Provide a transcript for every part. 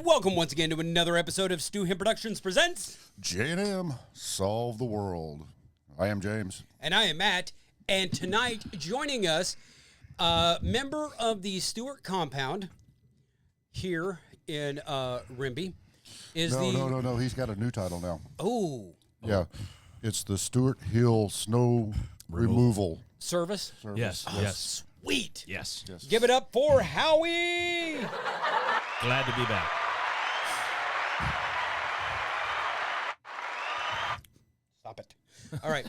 welcome once again to another episode of Stu Him Productions presents J&M Solve the World. I am James. And I am Matt. And tonight, joining us, member of the Stewart compound here in Rimby is No. He's got a new title now. Oh. Yeah. It's the Stewart Hill Snow Removal Service. Yes. Sweet. Yes. Give it up for Howie. Glad to be back. Stop it. All right.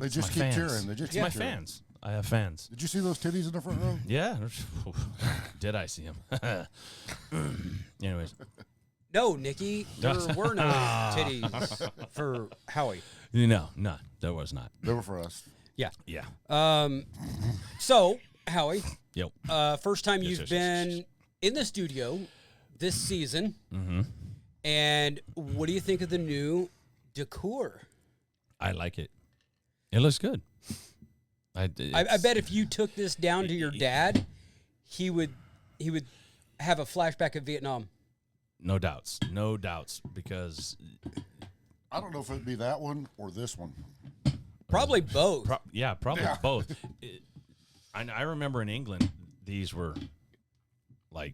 They just keep cheering. They just keep my cheering. fans. I have fans. Did you see those titties in the front row? Yeah. Did I see them? Anyways. No, Nikki, there were no titties for Howie. No, there was not. They were for us. Yeah. Yeah. So, Howie, Yep. first time Yes, you've yes, been in the studio this season. Mm-hmm. And what do you think of the new decor? I like it. It looks good. I bet if you took this down to your dad, he would have a flashback of Vietnam. No doubts, because I don't know if it'd be that one or this one. Probably both. probably both. I remember in England, these were like,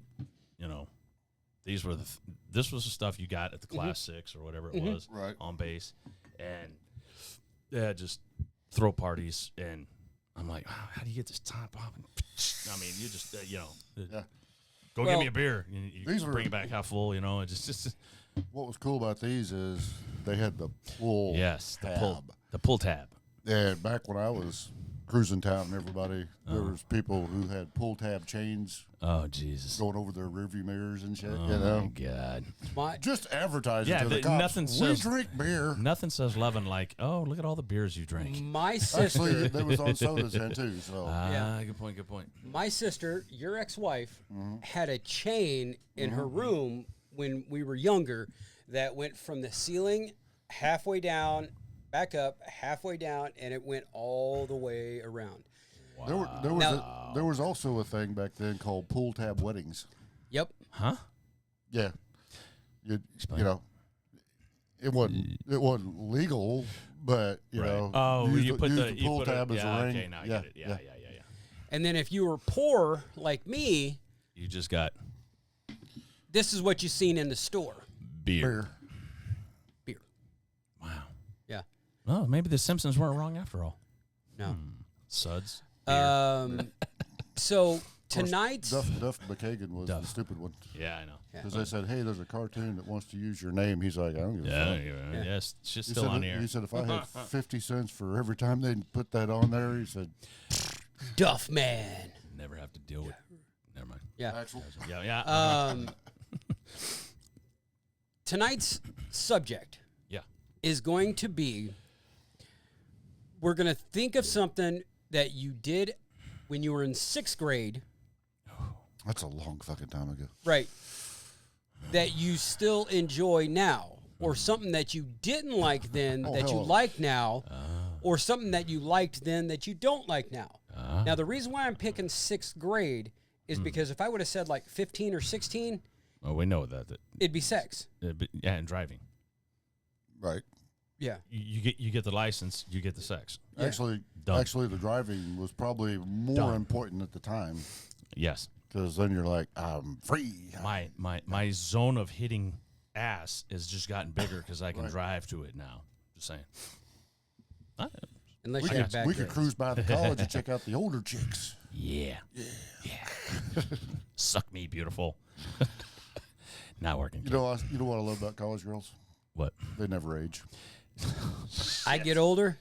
these were this was the stuff you got at the Class 6 or whatever it was on base, and just throw parties, and I'm like, wow, how do you get this top off? I mean, you just go get me a beer. You bring it back half full. It just. What was cool about these is they had the pull tab. The pull tab. Yeah, back when I was cruising town, everybody, there was people who had pull tab chains. Oh, Jesus. Going over their rearview mirrors and shit, Oh, my God. Just advertising to the cops. Nothing says, we drink beer. Nothing says loving like, oh, look at all the beers you drank. My sister. Actually, there was on sodas then, too. So. Good point. My sister, your ex-wife, had a chain in her room when we were younger that went from the ceiling halfway down, back up, halfway down, and it went all the way around. Wow. There was also a thing back then called pull tab weddings. Yep. Huh? Yeah. It wasn't legal, but you know. Oh, you put the pull tab as a ring. Okay, now I get it. Yeah. And then if you were poor like me, You just got this is what you seen in the store. beer. Wow. Yeah. Oh, maybe the Simpsons weren't wrong after all. No. Suds. So tonight's Duff McKagan was the stupid one. Yeah, I know. Because they said, hey, there's a cartoon that wants to use your name. He's like, I don't give a fuck. Yes, it's just He still said on that- here. He said, if I had 50 cents for every time they put that on there, he said, Duff Man. Never have to deal with. Never mind. Yeah. Axel. Yeah. Tonight's subject is going to be, we're going to think of something that you did when you were in 6th grade. That's a long fucking time ago. Right. That you still enjoy now, or something that you didn't like then that you like now, or something that you liked then that you don't like now. Now, the reason why I'm picking 6th grade is because if I would have said like 15 or 16, Oh, we know that. it'd be sex. And driving. Right. Yeah. You get the license, you get the sex. Yeah. Actually, Done. the driving was probably more Done. important at the time. Yes. Because then you're like, I'm free. My zone of hitting ass has just gotten bigger because I can drive to it now. Just saying. Unless We you have back could legs. cruise by the college and check out the older chicks. Yeah. Suck me, beautiful. Not working. You know what I love about college girls? What? They never age. I get older,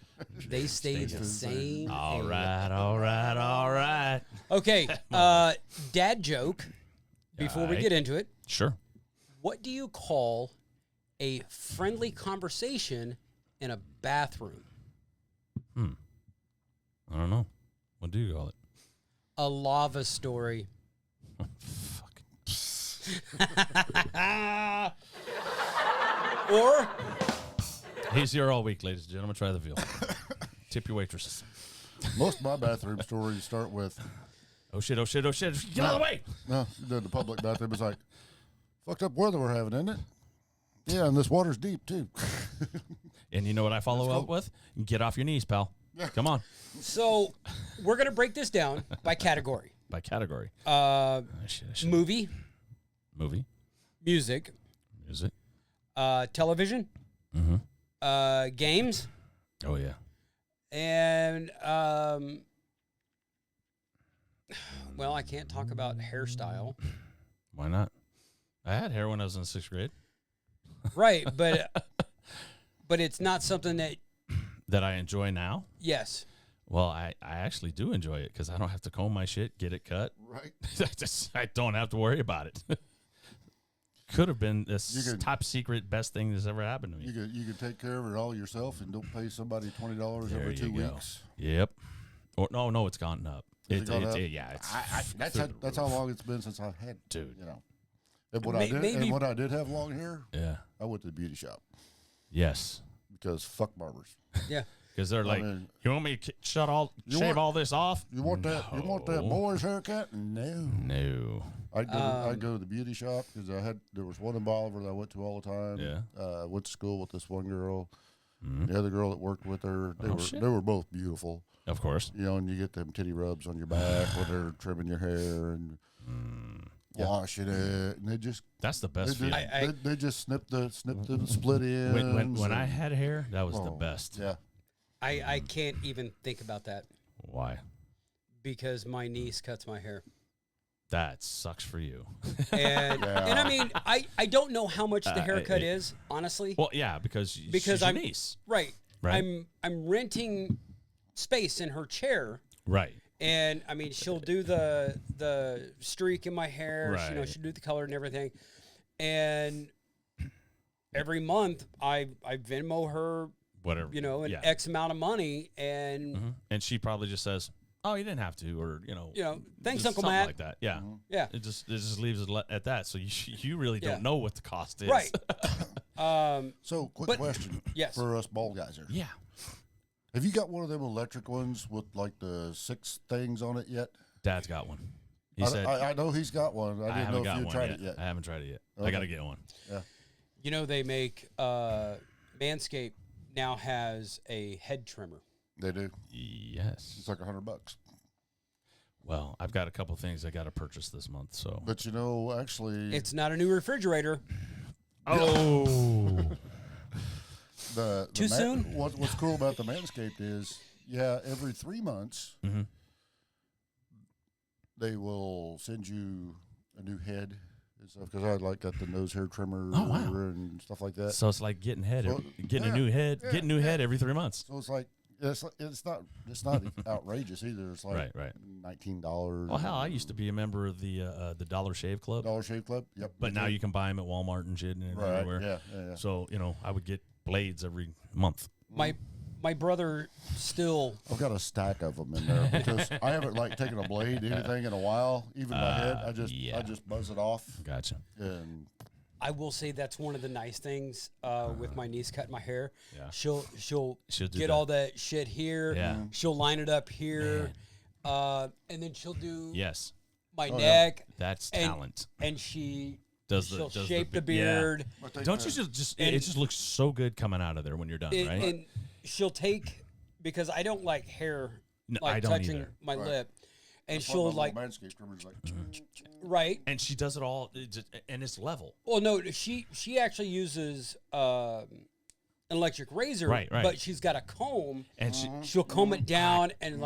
they stay the same. All age. right. Okay, dad joke. Before we Aight. get into it, Sure. what do you call a friendly conversation in a bathroom? I don't know. What do you call it? A lava story. Or He's here all week, ladies and gentlemen. Try the veal. Tip your waitresses. Most of my bathroom stories start with, Oh, shit. Get out of the way. no, the public bathroom is like, fucked up weather we're having, isn't it? Yeah, and this water's deep, too. And you know what I follow up with? Get off your knees, pal. Yeah. Come on. So we're going to break this down by category. By category. Movie, Movie. music, television, games, Oh, yeah. and, well, I can't talk about hairstyle. Why not? I had hair when I was in 6th grade. Right, but it's not something that I enjoy now. Yes. Well, I actually do enjoy it because I don't have to comb my shit, get it cut. Right. I don't have to worry about it. Could have been this top secret best thing that's ever happened to me. You could take care of it all yourself and don't pay somebody $20 There every 2 you go. weeks. Yep. Or no, it's gone up. Has it gone up? Yeah, it's That's how long it's been since I had, dude. you know. And what I did have long hair, Yeah. I went to the beauty shop Yes. because fuck barbers. Yeah. Because they're like, mean, you want me to shave all this off? You want that? You want that boy's haircut? No. No. I'd go to the beauty shop because there was one in Bolivar that I went to all the time. Yeah. Went to school with this one girl. The other girl that worked with her, they were both beautiful. Of course. You know, and you get them titty rubs on your back when they're trimming your hair and washing it, and that's the best they feeling. They just snip the split ends. When I had hair, that was the best. Yeah. I can't even think about that Why? because my niece cuts my hair. That sucks for you. And and I mean, I don't know how much the haircut is, honestly. Well, yeah, because she's I'm your niece. Right. Right. I'm renting space in her chair. Right. And I mean, she'll do the streak in my hair. Right. You know, she'll do the color and everything. And every month I Venmo her, whatever, you know, an X amount of money, and and she probably just says, "Oh, you didn't have to," or thanks, just Uncle something Matt. like that. Yeah, Yeah. It just leaves it at that. So you really don't know what the cost is, Right. So, quick question yes. for us bald guys here. Yeah. Have you got one of them electric ones with like the 6 things on it yet? Dad's got one. He I, said, I know he's got one. I didn't know if you tried it yet. I haven't tried it yet. Okay. I got to get one. Yeah. You know, they make Manscaped now has a head trimmer. They do. Yes. It's like $100. Well, I've got a couple things I got to purchase this month. So, But you know, actually, It's not a new refrigerator. oh, Too soon? What's cool about the Manscaped is, every 3 months, they will send you a new head and stuff. Because I got the nose hair trimmer and stuff like that. so it's like getting a new head, getting a new head every 3 months. So it's like it's not outrageous either. It's like Right. $19. Well, hell, I used to be a member of the Dollar Shave Club. Dollar Shave Club. Yep. But now you can buy them at Walmart and shit and everywhere. Yeah. So, I would get blades every month. My brother still. I've got a stack of them in there because I haven't taken a blade anything in a while. Even my head, I just buzz it off. Gotcha. And I will say that's one of the nice things with my niece cutting my hair. Yeah. She'll do get that. all that shit here. Yeah. She'll line it up here. And then she'll do my Oh, neck. That's and, talent. And she'll does shape the yeah. beard. Don't you just it just looks so good coming out of there when you're done, right? And she'll take, because I don't like hair I don't touching either. my lip. And that's she'll why my little Manscaped trimmer's right. And she does it all, and it's level. Well, no, she actually uses an electric razor, Right. but she's got a comb, And she'll comb it down and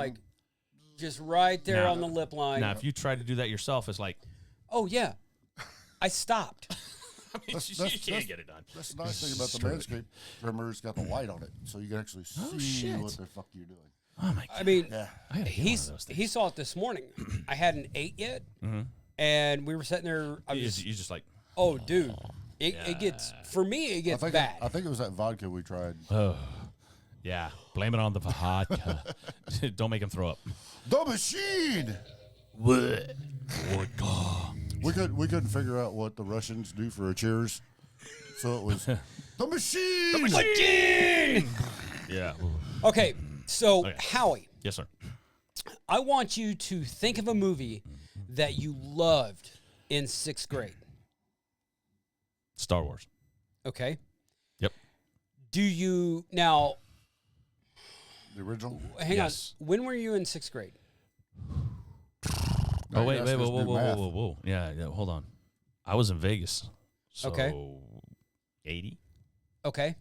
just right there Now- on the lip line. now, if you try to do that yourself, it's like, Oh yeah, I stopped. I mean, That's- you that's- can't get it done. That's the nice thing about the Manscaped trimmer. It's got the light on it, so you can actually see shit. what the fuck you're doing. Oh my god! I mean, Yeah. I gotta get one of those things. he saw it this morning. I hadn't ate yet, and we were sitting there. I You was, just like, oh, dude, it gets, for me, it gets bad. I think it was that vodka we tried. oh, yeah. Blame it on the vodka. Don't make him throw up. The machine. What? We couldn't figure out what the Russians do for a cheers, so it was the machine. Yeah. Okay, so Okay. Howie, Yes, sir. I want you to think of a movie that you loved in 6th grade. Star Wars. Okay. Yep. Do you now? The original? Hang Yes. on. When were you in 6th grade? Oh, wait, That's just new math. whoa. Yeah, hold on. I was in Vegas. So Okay. 80? Okay.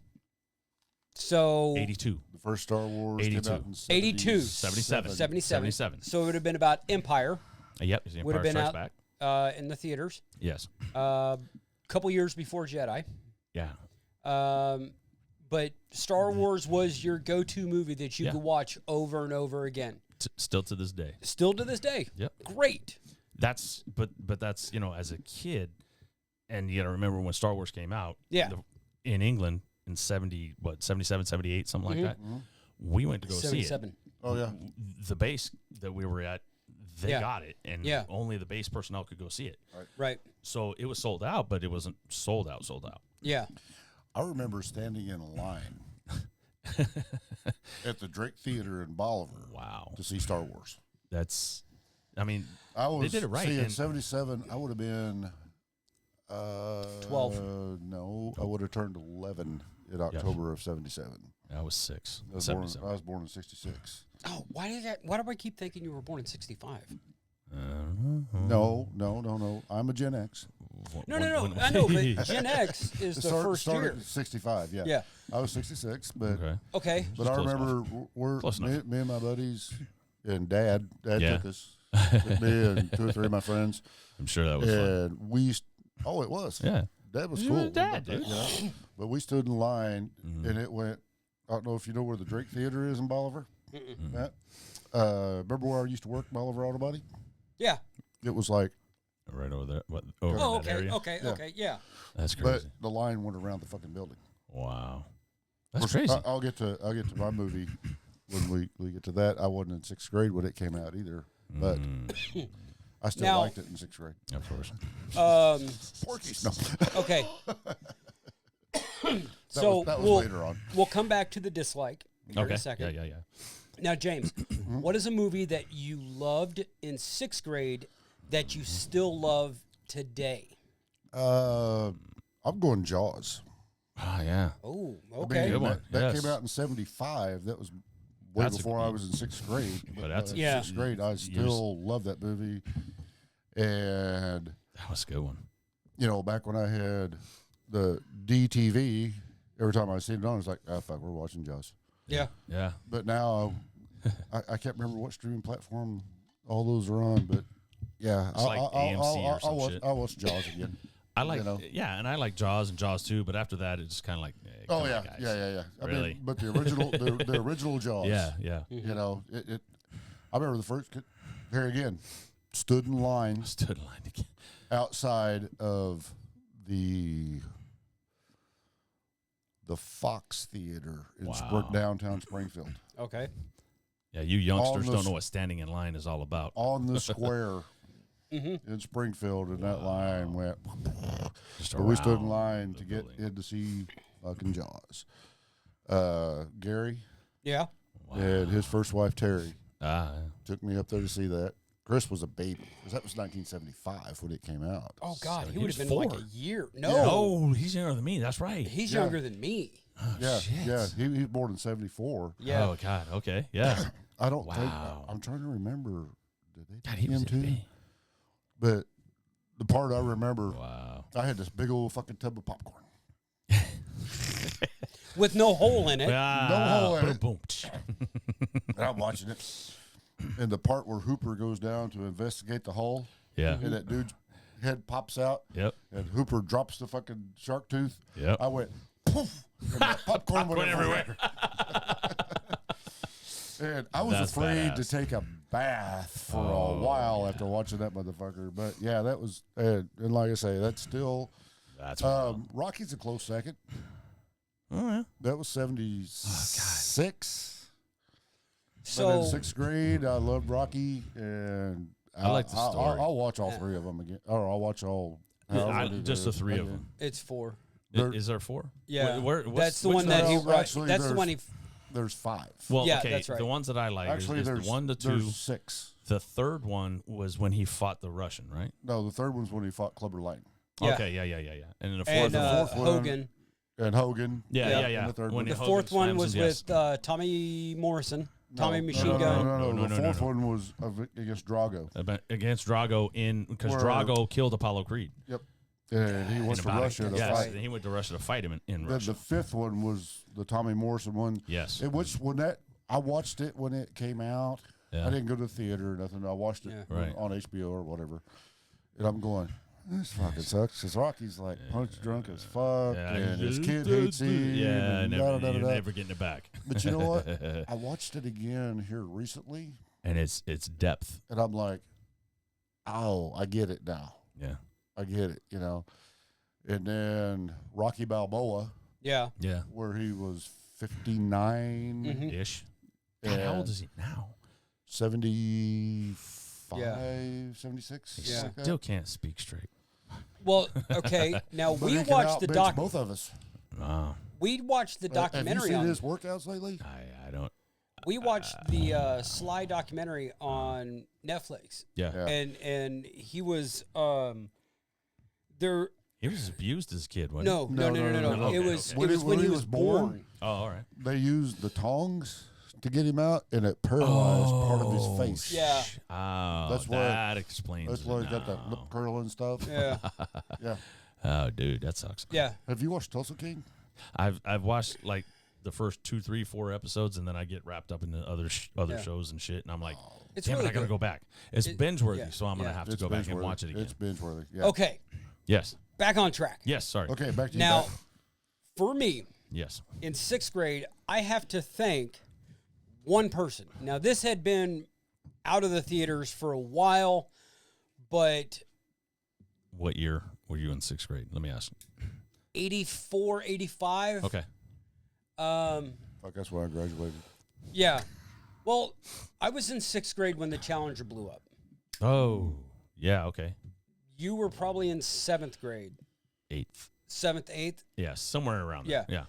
So 82. The first Star Wars 82. came out in 82. 77. 77. So it would have been about Empire Yep. The Would have Empire been Strikes out Back. in the theaters. Yes. Couple years before Jedi. Yeah. But Star Wars was your go-to movie that you Yeah. could watch over and over again. Still to this day. Still to this day. Yep. Great. That's but that's as a kid, and you got to remember when Star Wars came out. Yeah. In England in 77, 78, something like that. We went to go see it. 77. Oh, yeah. The base that we were at, they Yeah. got it, and Yeah. only the base personnel could go see it. Right. So it was sold out, but it wasn't sold out. Yeah. I remember standing in a line at the Drake Theater in Bolivar Wow. to see Star Wars. That's, I mean, I was, they did it right. See, in and- 77, I would have been 12. No, I would have turned 11 in October of 77. I was 6. I was born in 66. Oh, why do I keep thinking you were born in 65? No. I'm a Gen X. No. I know, but Gen X is the first started year. at 65, yeah. Yeah. I was 66, but Okay. but I Close remember Close enough. me and my buddies and Dad Yeah. took us, with me and 2 or 3 of my friends, I'm sure that was fun. and we. It was. Yeah. Dad was You cool. and Dad, You dude. know? But we stood in line, and it went. I don't know if you know where the Drake Theater is in Bolivar. Matt? Remember where I used to work, Bolivar Auto Body? Yeah. It was like, Right over there. What, over Oh, in that okay. area? Okay. Yeah. That's but crazy. the line went around the fucking building. Wow. That's Of course, crazy. I'll get to my movie when we get to that. I wasn't in 6th grade when it came out either, but I still Now- liked it in 6th grade. Of course. Porkies. No. Okay. That was later on. We'll come back to the dislike in Okay. a second. Yeah. Now, James, what is a movie that you loved in 6th grade that you still love today? I'm going Jaws. Ah, yeah. Oh, I mean, okay. Good one. That Yes. came out in 75. That was way That's before I was in 6th grade. But that's- in Yeah. 6th grade, I still love that movie. And, That was a good one. back when I had the DTV, every time I seen it on, I was like, fuck, we're watching Jaws. Yeah. Yeah. But now, I can't remember what streaming platform all those are on, but yeah, It's like AMC or some shit. I'll watch Jaws again. I like, You know? and I like Jaws and Jaws 2, but after that, it's just kind of like, hey, Oh come on, yeah, guys. yeah. I Really? mean, but the original, the original Jaws. Yeah. You know, it. I remember the first. Here again, stood in line Stood in line again. outside of the Fox Theater in Wow. downtown Springfield, Okay. Yeah, you youngsters On don't the know what standing in line is all about. on the square in Springfield, and that line went. Just But we stood in around line the to get building. in to see fucking Jaws. Gary Yeah. and his first wife Terry Ah, took me up there to see that. Chris was a baby because that was 1975 when it came out. Oh, God. So he he would was have been like 4. a year. No. oh, he's younger than me. That's right. He's Yeah. younger than me. Yeah, shit. yeah. He was born in 74. Yeah. Oh God. Okay. Yeah. I don't think Wow. I'm trying to remember. Did they God, take he was him a too? baby. But the part I remember, Wow. I had this big old fucking tub of popcorn. With no hole in it. hole in it. Boom. And I'm watching it. And the part where Hooper goes down to investigate the hole, Yeah. and that dude's head pops out, Yep. and Hooper drops the fucking shark tooth. Yep. I went poof, and that popcorn went everywhere. And I was That's afraid badass. to take a bath for a while after watching that motherfucker. But yeah, that was, and like I say, that's still. That's wild. Rocky's a close second. Oh, yeah. That was 76. But So, in 6th grade, I loved Rocky, and I like the story. I'll watch all 3 of them again, or I'll watch all. Just the 3 of them. it's 4. Is there 4? Yeah. What's- That's the which one that he one? wrote. Actually, That's the there's- one he. There's 5. Well, Yeah, okay. that's right. The ones that I like Actually, is the there's 1 to 2. There's 6. The third one was when he fought the Russian, right? No, the third one's when he fought Clubber Lang. Yeah. Okay, yeah. And then the And fourth one. Hogan. And Hogan. Yeah. And the third one. The Hogan fourth one slams was him, yes. with Tommy Morrison. Tommy Machine no, Gun. No. No, The fourth one was against Drago. Against Drago because Drago killed Apollo Creed. Yep. And he went to Russia to Yes, fight. he went to Russia to fight him in Then Russia. the fifth one was the Tommy Morrison one. Yes. I watched it when it came out. Yeah. I didn't go to the theater or nothing. I watched it on HBO or whatever. And I'm going, this fucking sucks. Because Rocky's like punch drunk as fuck. And his kid hates him. Yeah, and never getting it back. But you know what? I watched it again here recently. And it's depth. And I'm like, oh, I get it now. Yeah. I get it, And then Rocky Balboa. Yeah. Yeah. Where he was 59 ish. How old is he now? 75, Yeah. 76. Yeah. Like that. Still can't speak straight. Well, okay. Now But we he can watched the outbench both of us. We watched the documentary Have on you seen his workouts lately? I don't. We watched the Sly documentary on Netflix. Yeah. And he was there. He was abused as a kid, wasn't No. Okay, It was okay. it was when he was born. he? Oh, all right. They used the tongs to get him out, and it paralyzed part of his face. Yeah. Oh, That's why- that explains. That's why he got that lip curl and stuff. Yeah. Yeah. Oh, dude, that sucks. Yeah. Have you watched Tulsa King? I've watched like the first 2, 3, 4 episodes, and then I get wrapped up in the other shows and shit, and I'm like, It's damn really it, I gotta good. go back. It's binge worthy, yeah, so I'm gonna yeah. have to It's go back and binge-worthy. watch it again. It's binge worthy. Yeah. Okay. Yes. Back on track. Yes. Sorry. Okay, back to you. Now, back. for me, Yes. in 6th grade, I have to thank one person. Now, this had been out of the theaters for a while, but What year were you in 6th grade? Let me ask. 84, 85. Okay. Fuck, that's where I graduated. Yeah. Well, I was in 6th grade when the Challenger blew up. Oh, yeah. Okay. You were probably in 7th grade. 8th. 7th, 8th? Yeah, somewhere around Yeah. there. Yeah.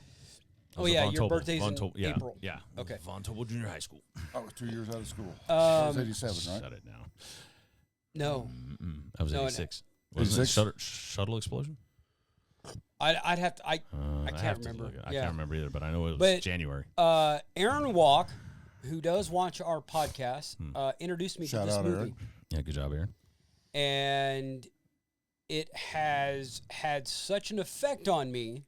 Oh, yeah, your birthday's in April. Yeah. Okay. Von Tobel Junior High School. I was 2 years out of school. I was 87, right? Shut it now. No. I was No, 86. Wasn't it 86? shuttle explosion? I'd have to, I I can't have to remember. look it. I Yeah. can't remember either, but I know it was But- January. Aaron Walk, who does watch our podcast, introduced me Shout to this out, movie. Aaron. Yeah, good job, Aaron. And it has had such an effect on me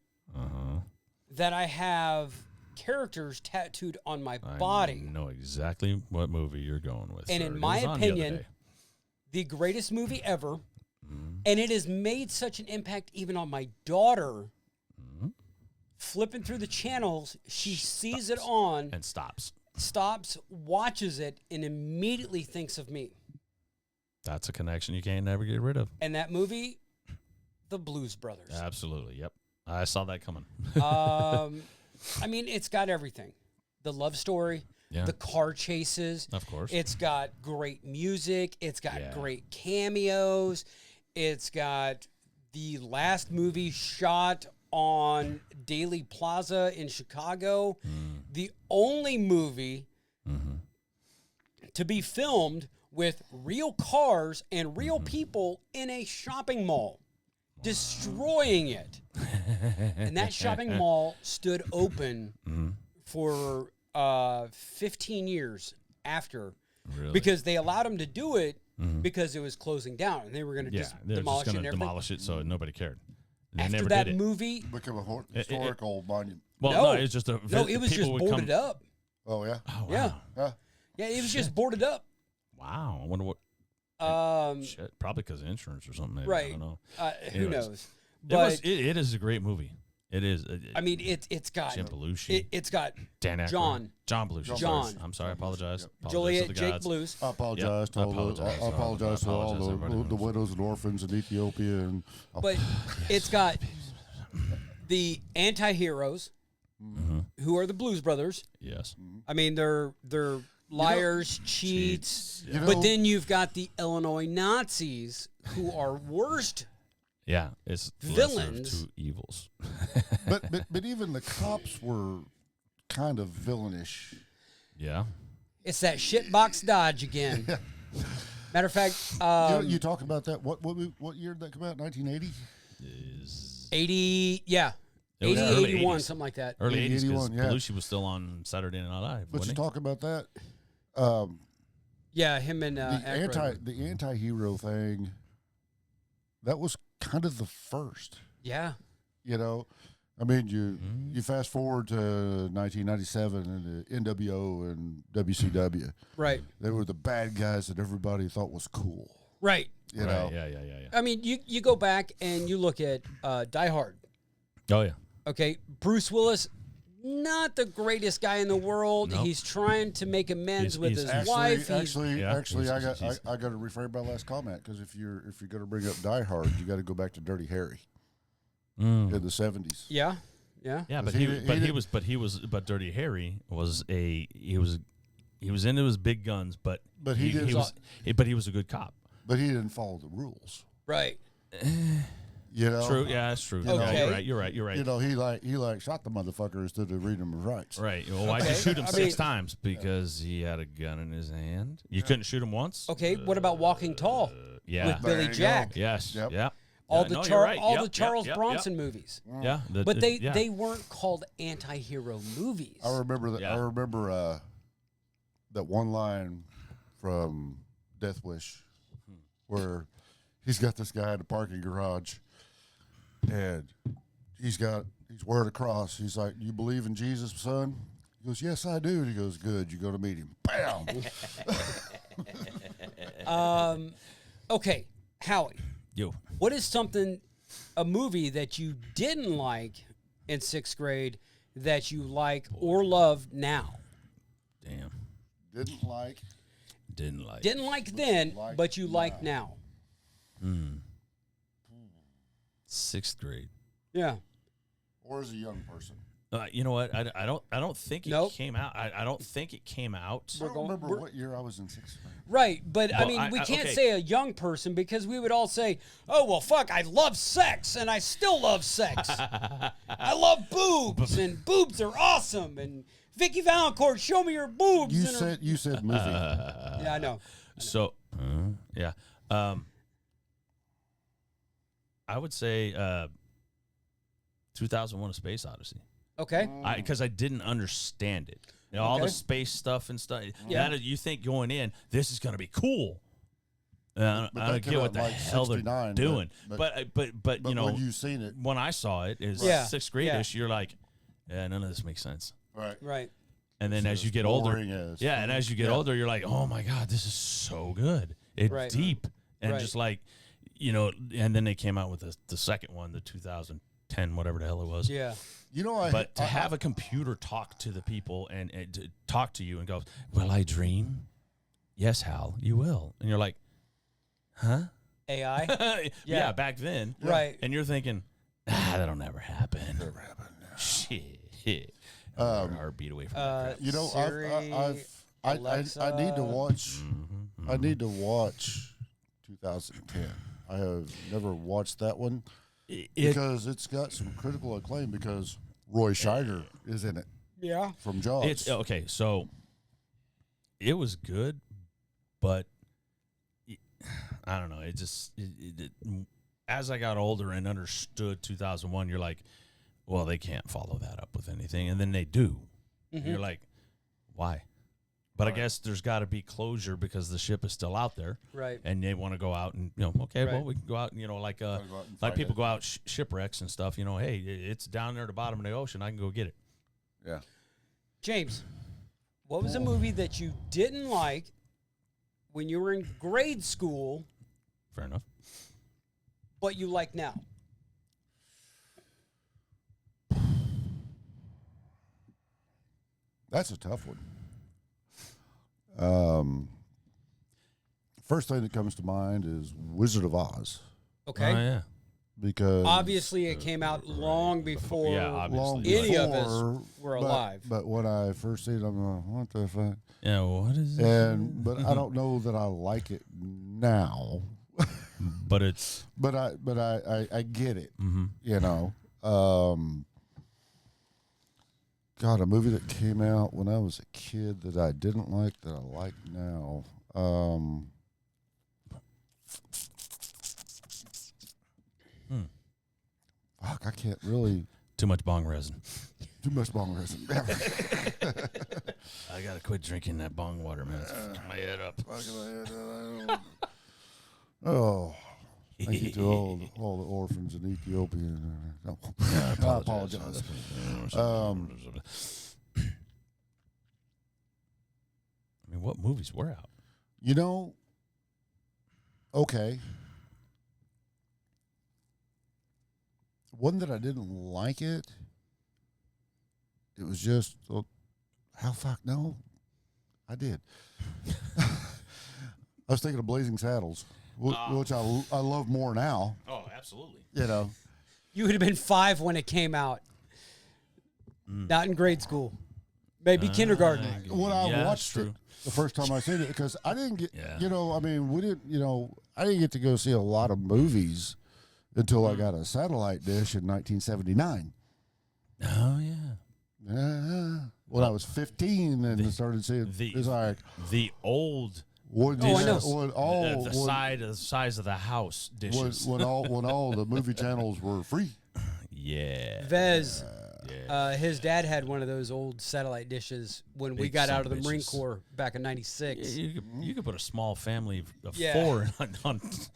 that I have characters tattooed on my body. I know exactly what movie you're going with. And sir. in It my was on the other opinion, day. the greatest movie ever. And it has made such an impact even on my daughter. Flipping through the channels, she sees it on, and stops. stops, watches it, and immediately thinks of me. That's a connection you can't never get rid of. And that movie, The Blues Brothers. Absolutely. Yep. I saw that coming. I mean, it's got everything. The love story, Yeah. the car chases. Of course. It's got great music. It's got Yeah. great cameos. It's got the last movie shot on Daley Plaza in Chicago. The only movie to be filmed with real cars and real people in a shopping mall, destroying it. And that shopping mall stood open for 15 years after, Really? because they allowed them to do it because it was closing down, and they were going to Yeah, just they're demolish just it going and to everything. demolish it so nobody cared. And they After never that did it. movie, Become a historical monument. Well, no, no, it's just a no, it was just people would boarded come- up. Oh, yeah? Oh, wow. Yeah. Yeah. Yeah, it was just boarded up. Wow. I wonder what. Shit, probably because of insurance or something. Maybe. I Right. don't know. Who Anyways. knows? But It is a great movie. It is. I mean, it's got Jim Belushi, it's got Dan Aykroyd, John Belushi. John. Sorry. I'm sorry. I apologize. Apologize to Juliet, the Jake gods. Blues. I apologize to all the, I apologize to all everybody the widows and orphans in Ethiopia. And But it's got the anti-heroes, who are the Blues Brothers. Yes. I mean, they're liars, cheats. You know- But then you've got the Illinois Nazis, who are worst. Yeah. It's Villains. lesser of two evils. but even the cops were kind of villainish. Yeah. It's that shitbox Dodge again. Matter of fact, You talk about that. What year did that come out? 1980. 80, yeah. 80, 81, something like that. Early 80s, because 81, yeah. Belushi was still on Saturday Night Live. But you talk about that. Yeah, him and the anti-hero thing, that was kind of the first. Yeah. You know, I mean, you fast forward to 1997 and the NWO and WCW. Right. They were the bad guys that everybody thought was cool. Right. You know? Yeah. I mean, you go back and you look at Die Hard. Oh, yeah. Okay, Bruce Willis, not the greatest guy in the world. Nope. He's trying to make amends with his wife. Actually, I got to rephrase my last comment, because if you're going to bring up Die Hard, you got to go back to Dirty Harry in the 70s. Yeah. But Dirty Harry was he was into his big guns, but he was a good cop. But he didn't follow the rules. Right. You know? True. Yeah, that's true. Okay. You're right. You know, he shot the motherfucker instead of reading him his rights. Right. Well, why'd you shoot him 6 times? Because he had a gun in his hand. You couldn't shoot him once? Okay, what about Walking Tall? Yeah. With Billy Jack. Yes. Yep. Yeah. All the Charles Bronson movies. Yeah. But they weren't called anti-hero movies. I remember that. I remember that one line from Death Wish where he's got this guy in the parking garage, and he's wearing a cross. He's like, "You believe in Jesus, son?" He goes, "Yes, I do." And he goes, "Good, you go to meet him." Bam. Okay, Howie. Yo. What is a movie that you didn't like in 6th grade that you like or love now? Damn. Didn't like then, but you like now. 6th grade. Yeah. Or as a young person. You know what? I don't think it came out. I don't think it came out. I don't remember what year I was in 6th grade. Right, but I mean, we can't say a young person, because we would all say, "Oh well, fuck, I love sex, and I still love sex. I love boobs, and boobs are awesome." And Vicky Valancourt, show me your boobs. You said movie. Yeah, I know. So, yeah. I would say 2001: A Space Odyssey. Okay. Because I didn't understand it. You know, all the space stuff and stuff. Yeah. You think going in, this is going to be cool. I don't get what the hell they're doing. But you know, when you seen it, when I saw it, is 6th grade-ish, you're like, yeah, none of this makes sense. Right. And then as you get older, older, you're like, oh my God, this is so good. It's deep. And just like, you know, and then they came out with the second one, the 2010, whatever the hell it was. Yeah. You know, but to have a computer talk to the people and to talk to you and go, "Will I dream?" "Yes, Hal, you will." And you're like, "Huh?" AI? Yeah, back then. Right. And you're thinking, that'll never happen. Never happen. Shit. Heartbeat away from that crap. You know, Siri, I need to watch. I need to watch 2010. I have never watched that one. Because it's got some critical acclaim, because Roy Scheider is in it. Yeah. From Jaws. Okay, so it was good, but I don't know. It just as I got older and understood 2001, you're like, well, they can't follow that up with anything, and then they do. Mm-hmm. You're like, why? But I guess there's got to be closure, because the ship is still out there, right? And they want to go out and, you know, okay, well, we can go out and, you know, like people go out shipwrecks and stuff. You know, hey, it's down there at the bottom of the ocean. I can go get it. Yeah. James, what was a movie that you didn't like when you were in grade school? Fair enough. But you like now? That's a tough one. First thing that comes to mind is Wizard of Oz. Okay. Oh, yeah. Because obviously it came out long before any of us were alive. But when I first seen it, I'm like, what the fuck? Yeah, what is it? But I don't know that I like it now. But it's I get it. Mm-hmm. You know. God, a movie that came out when I was a kid that I didn't like that I like now. fuck, I can't really. Too much bong resin. Too much bong resin. I gotta quit drinking that bong water, man. It's fucking my head up. Oh, thank you to all the orphans in Ethiopia. No. I apologize. I mean, what movies were out? You know, okay. One that I didn't like it was just, how fuck no? I did. I was thinking of Blazing Saddles, which I love more now. Oh, absolutely. You know. You would have been 5 when it came out. Not in grade school. Maybe kindergarten. When I watched it the first time I seen it, because I didn't get, I didn't get to go see a lot of movies until I got a satellite dish in 1979. Oh, yeah. When I was 15 and started seeing the old the size of the house dishes. When all the movie channels were free. Yeah. Vez, his dad had one of those old satellite dishes when we got out of the Marine Corps back in '96. You could put a small family of 4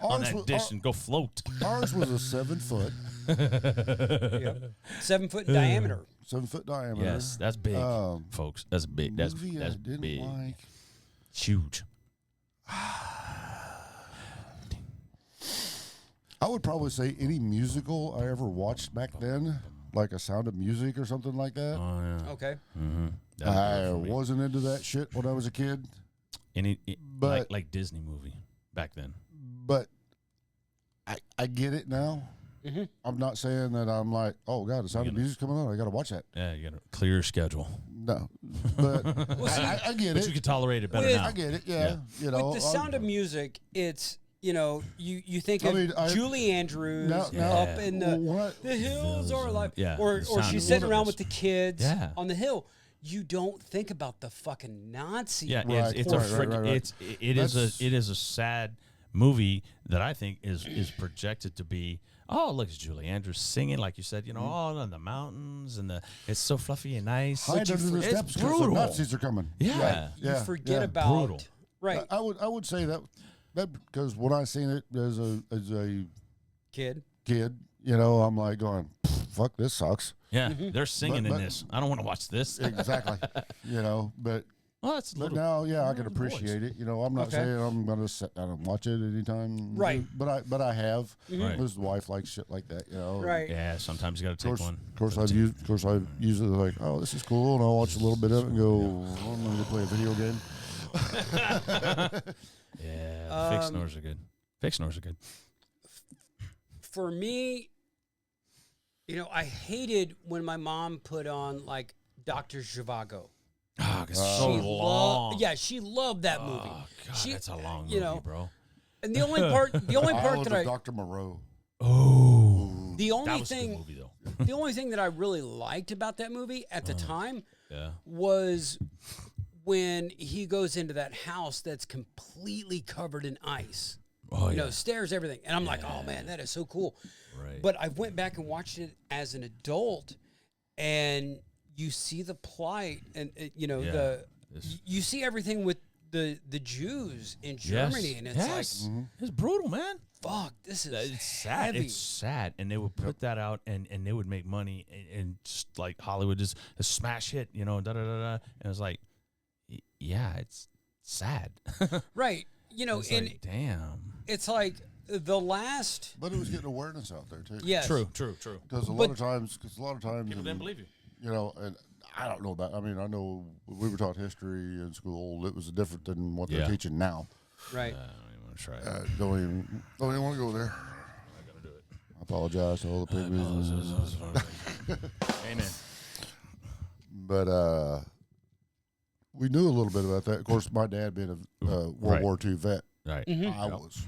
on that dish and go float. Ours was a 7 foot. 7 foot in diameter. 7 foot diameter. Yes, that's big, folks. That's big. That's big. It's huge. I would probably say any musical I ever watched back then, like a Sound of Music or something like that. Oh, yeah. Okay. Mm-hmm. I wasn't into that shit when I was a kid. Like Disney movie back then. But I get it now. Mm-hmm. I'm not saying that I'm like, oh, God, the Sound of Music's coming on. I got to watch that. Yeah, you got to clear your schedule. No. But I get it. But you can tolerate it better now. I get it, yeah. You know, with the Sound of Music, it's... you think of Julie Andrews up in the hills are alive, or she's sitting around with the kids on the hill. You don't think about the fucking Nazi. Yeah, it is a sad movie that I think is projected to be. Oh, look, it's Julie Andrews singing, like you said. All in the mountains, and it's so fluffy and nice. Hide under the steps because the Nazis are coming. Yeah, you forget about brutal. Right. I would say that because when I seen it as a kid, I'm like going, fuck, this sucks. Yeah, they're singing in this. I don't want to watch this. Exactly. But now, I can appreciate it. I'm not saying I'm going to sit down and watch it anytime. Right. But I have. Right. Because the wife likes shit like that. Right. Yeah. Sometimes you got to take one. Of course, I've usually like, oh, this is cool, and I'll watch a little bit of it and go, I'm going to play a video game. Yeah, fake snores are good. Fake snores are good. For me, I hated when my mom put on like Dr. Zhivago. Oh, it's so long. She loved that movie. Oh God, that's a long movie, bro. And the only part that Dr. Moreau. Oh, the only that was thing, a good movie, though. the only thing that I really liked about that movie at the time was when he goes into that house that's completely covered in ice. Oh, stairs, everything. And I'm like, oh, man, that is so cool. Right. But I went back and watched it as an adult, and you see the plight, and, you see everything with the Jews in Germany, and it's like... It's brutal, man. Fuck, this is it's sad. heavy. It's sad. And they would put that out, and they would make money, and just like Hollywood just a smash hit, da-da-da-da. And it was like, yeah, it's sad. Right. It's and like, damn. It's like the last... But it was getting awareness out there, too. Yes. True. Because a lot of times people didn't believe you. And I don't know about, I know we were taught history in school. It was different than what they're teaching now. Right. I don't even want to try it. Don't even want to go there. I got to do it. I apologize to all the pygmies. Amen. But we knew a little bit about that. Of course, my dad being a World War II vet. Right. I was.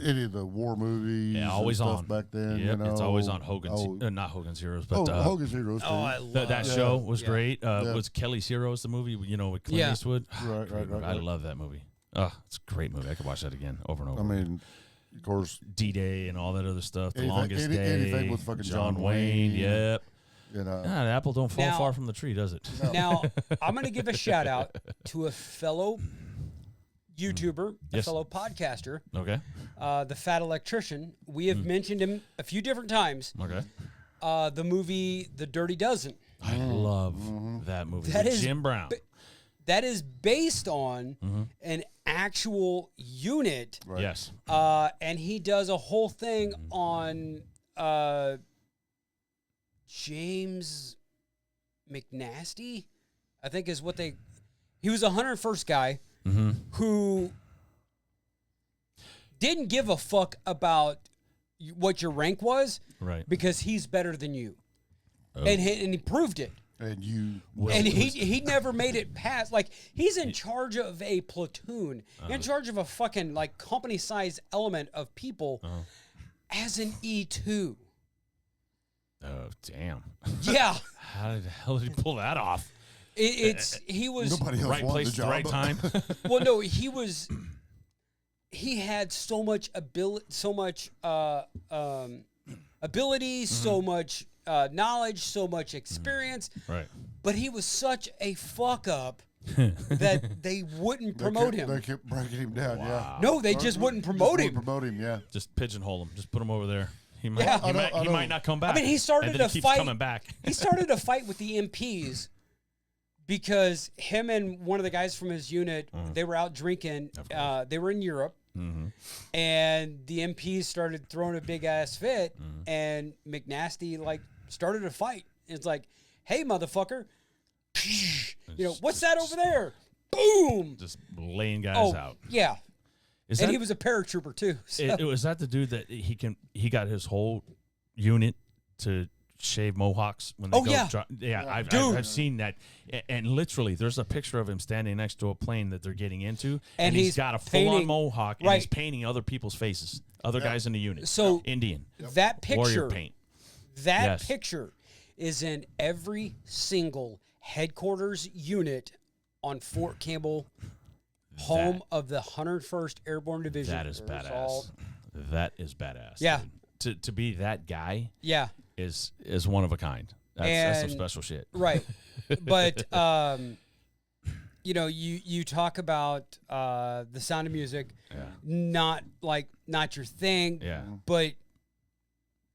Any of the war movies, always and stuff on back then. Yep, it's always on Hogan's. Not Hogan's Heroes, but Hogan's Heroes. Too. I love that show was great. Was Kelly's Heroes the movie? With Clint Eastwood. Right. I love that movie. Oh, it's a great movie. I could watch that again over and over. I mean, of course, D-Day and all that other stuff. The Anything- Longest Day. anything with fucking John Wayne. Yep. you know. Ah, the apple don't fall Now- far from the tree, does it? Now, I'm going to give a shout out to a fellow YouTuber, Yes. a fellow podcaster, Okay. the Fat Electrician. We have mentioned him a few different times. Okay. The movie The Dirty Dozen. I love that movie. That with is Jim Brown. That is based on an actual unit. Right. Yes. And he does a whole thing on James McNasty, I think is what they. He was a 101st guy who didn't give a fuck about what your rank was, Right. because he's better than you, Oh. and he proved it. And you, And he never made it past. Like, he's in charge of a platoon, in charge of a fucking like company size element of people as an E2. Oh, damn. Yeah, How the hell did he pull that off? he was nobody else Right wanted place the at the right job. time. well, no, he had so much ability, ability, so much knowledge, so much experience, Right. but he was such a fuck up that they wouldn't promote They him. kept breaking him down. Yeah. No, they just wouldn't promote him. Promote him. Yeah. Just pigeonhole him. Just put him over there. He might, Yeah. he, might, I he know. might not come back. I mean, he started and then to he keeps fight. coming back. He started a fight with the MPs because him and one of the guys from his unit, they were out drinking. They were in Europe, and the MPs started throwing a big ass fit, and McNasty like started a fight. It's like, hey, motherfucker, what's that over there? Boom! Just laying guys Oh, out. yeah. Is And that, he was a paratrooper too. So. was that the dude that he got his whole unit to shave mohawks when they Oh, go yeah. I've seen that, and literally there's a picture of him standing next to a plane that they're getting into, And he's he's got a full-on painting- mohawk, and right. he's painting other people's faces, other guys in the unit. So- Indian that picture, warrior paint. that Yes. picture is in every single headquarters unit on Fort Campbell, home of the 101st Airborne Division. That is There's badass. all- That is badass. Yeah. dude. To be that guy yeah, is one of a kind. That's some And- special shit. right. But you talk about The Sound of Music, Yeah. not your thing. Yeah. But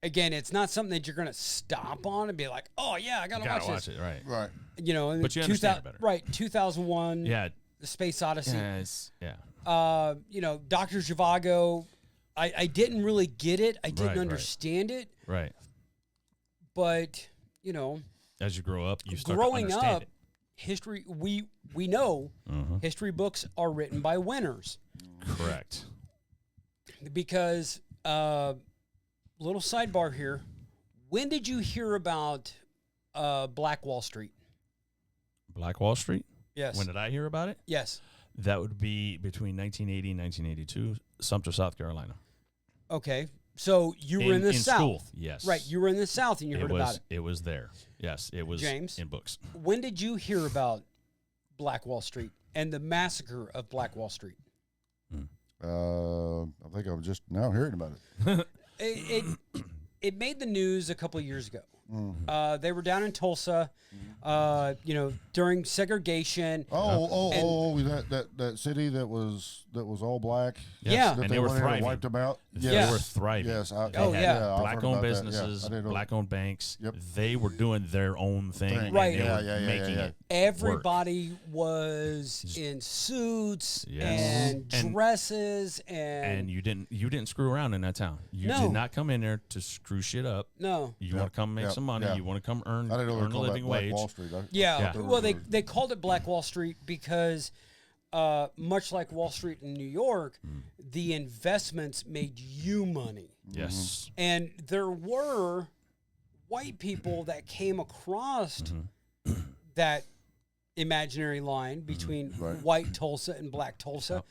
again, it's not something that you're gonna stop on and be like, oh yeah, I gotta, Gotta watch watch it, right? Right. this. In But you understand it better. Right, 2001. Yeah. The Space Odyssey. Yeah. Dr. Zhivago, I didn't really get it. I didn't Right. understand it. Right. But, As you grow up, you start growing to understand up, history, we know history books are written by winners. it. Correct. Because, little sidebar here, when did you hear about Black Wall Street? Black Wall Street? Yes. When did I hear about it? Yes. That would be between 1980 and 1982, Sumter, South Carolina. Okay. So you were in the South. School. Yes. Right. You were in the South and you heard about it. It was there. Yes. It was James? in books. When did you hear about Black Wall Street and the massacre of Black Wall Street? I think I'm just now hearing about it. It made the news a couple of years ago. They were down in Tulsa, during segregation. That city that was all black. Yeah. That And they were went in and thriving. wiped them out. Yeah. They were thriving. Yes. Oh, I've Black-owned heard about that. Yeah, businesses, I didn't know. black-owned banks. Yep. They were doing their own thing. and Right. They were Yeah, making yeah. it. Everybody was in suits Yes. and And- dresses And you didn't screw around in that town. You No. did not come in there to screw shit up. no. You want to come make Yep. some money. Yeah. You want to come earn I didn't know they a called living that Black wage. Wall Street. Yeah. Yeah. Well, they called it Black Wall Street because, much like Wall Street in New York, the investments made you money. Yes. And there were white people that came across that imaginary line between white Tulsa and black Tulsa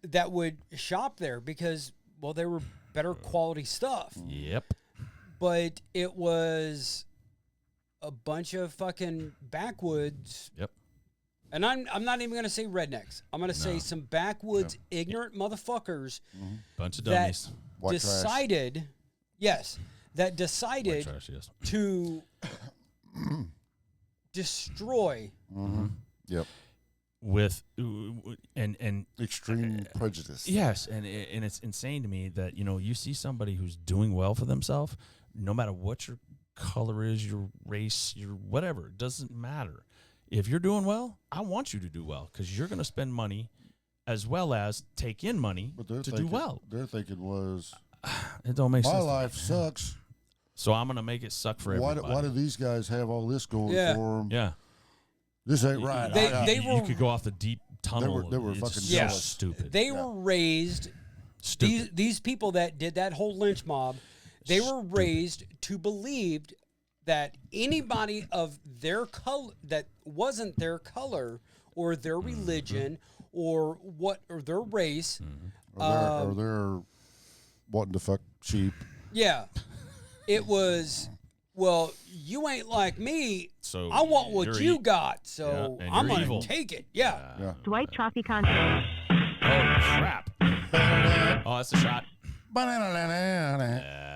that would shop there because, well, they were better quality stuff. Yep. But it was a bunch of fucking backwoods Yep. And I'm not even going to say rednecks. I'm going to say some backwoods, ignorant motherfuckers bunch of that dummies. White decided, that decided White trash, yes. to destroy. Yep. With and Extreme prejudice. yes, and it's insane to me that you see somebody who's doing well for themselves, no matter what your color is, your race, your whatever, it doesn't matter. If you're doing well, I want you to do well because you're going to spend money as well as take in money to do well. Their thinking was, It don't make sense. my life sucks. So I'm going to make it suck for everybody. Why do these guys have all this going for them? Yeah. This ain't right. You could go off the deep tunnel. They were It's fucking so jealous. stupid. They were raised. Stupid. These people that did that whole lynch mob, they were raised to believe that anybody of their color that wasn't their color or their religion or their race, or they're wanting to fuck sheep. yeah, it was. Well, you ain't like me, So I want what you're you got, so and I'm you're gonna evil. take it. Yeah. Dwight Trophy contest. Oh, crap. Oh, that's a shot.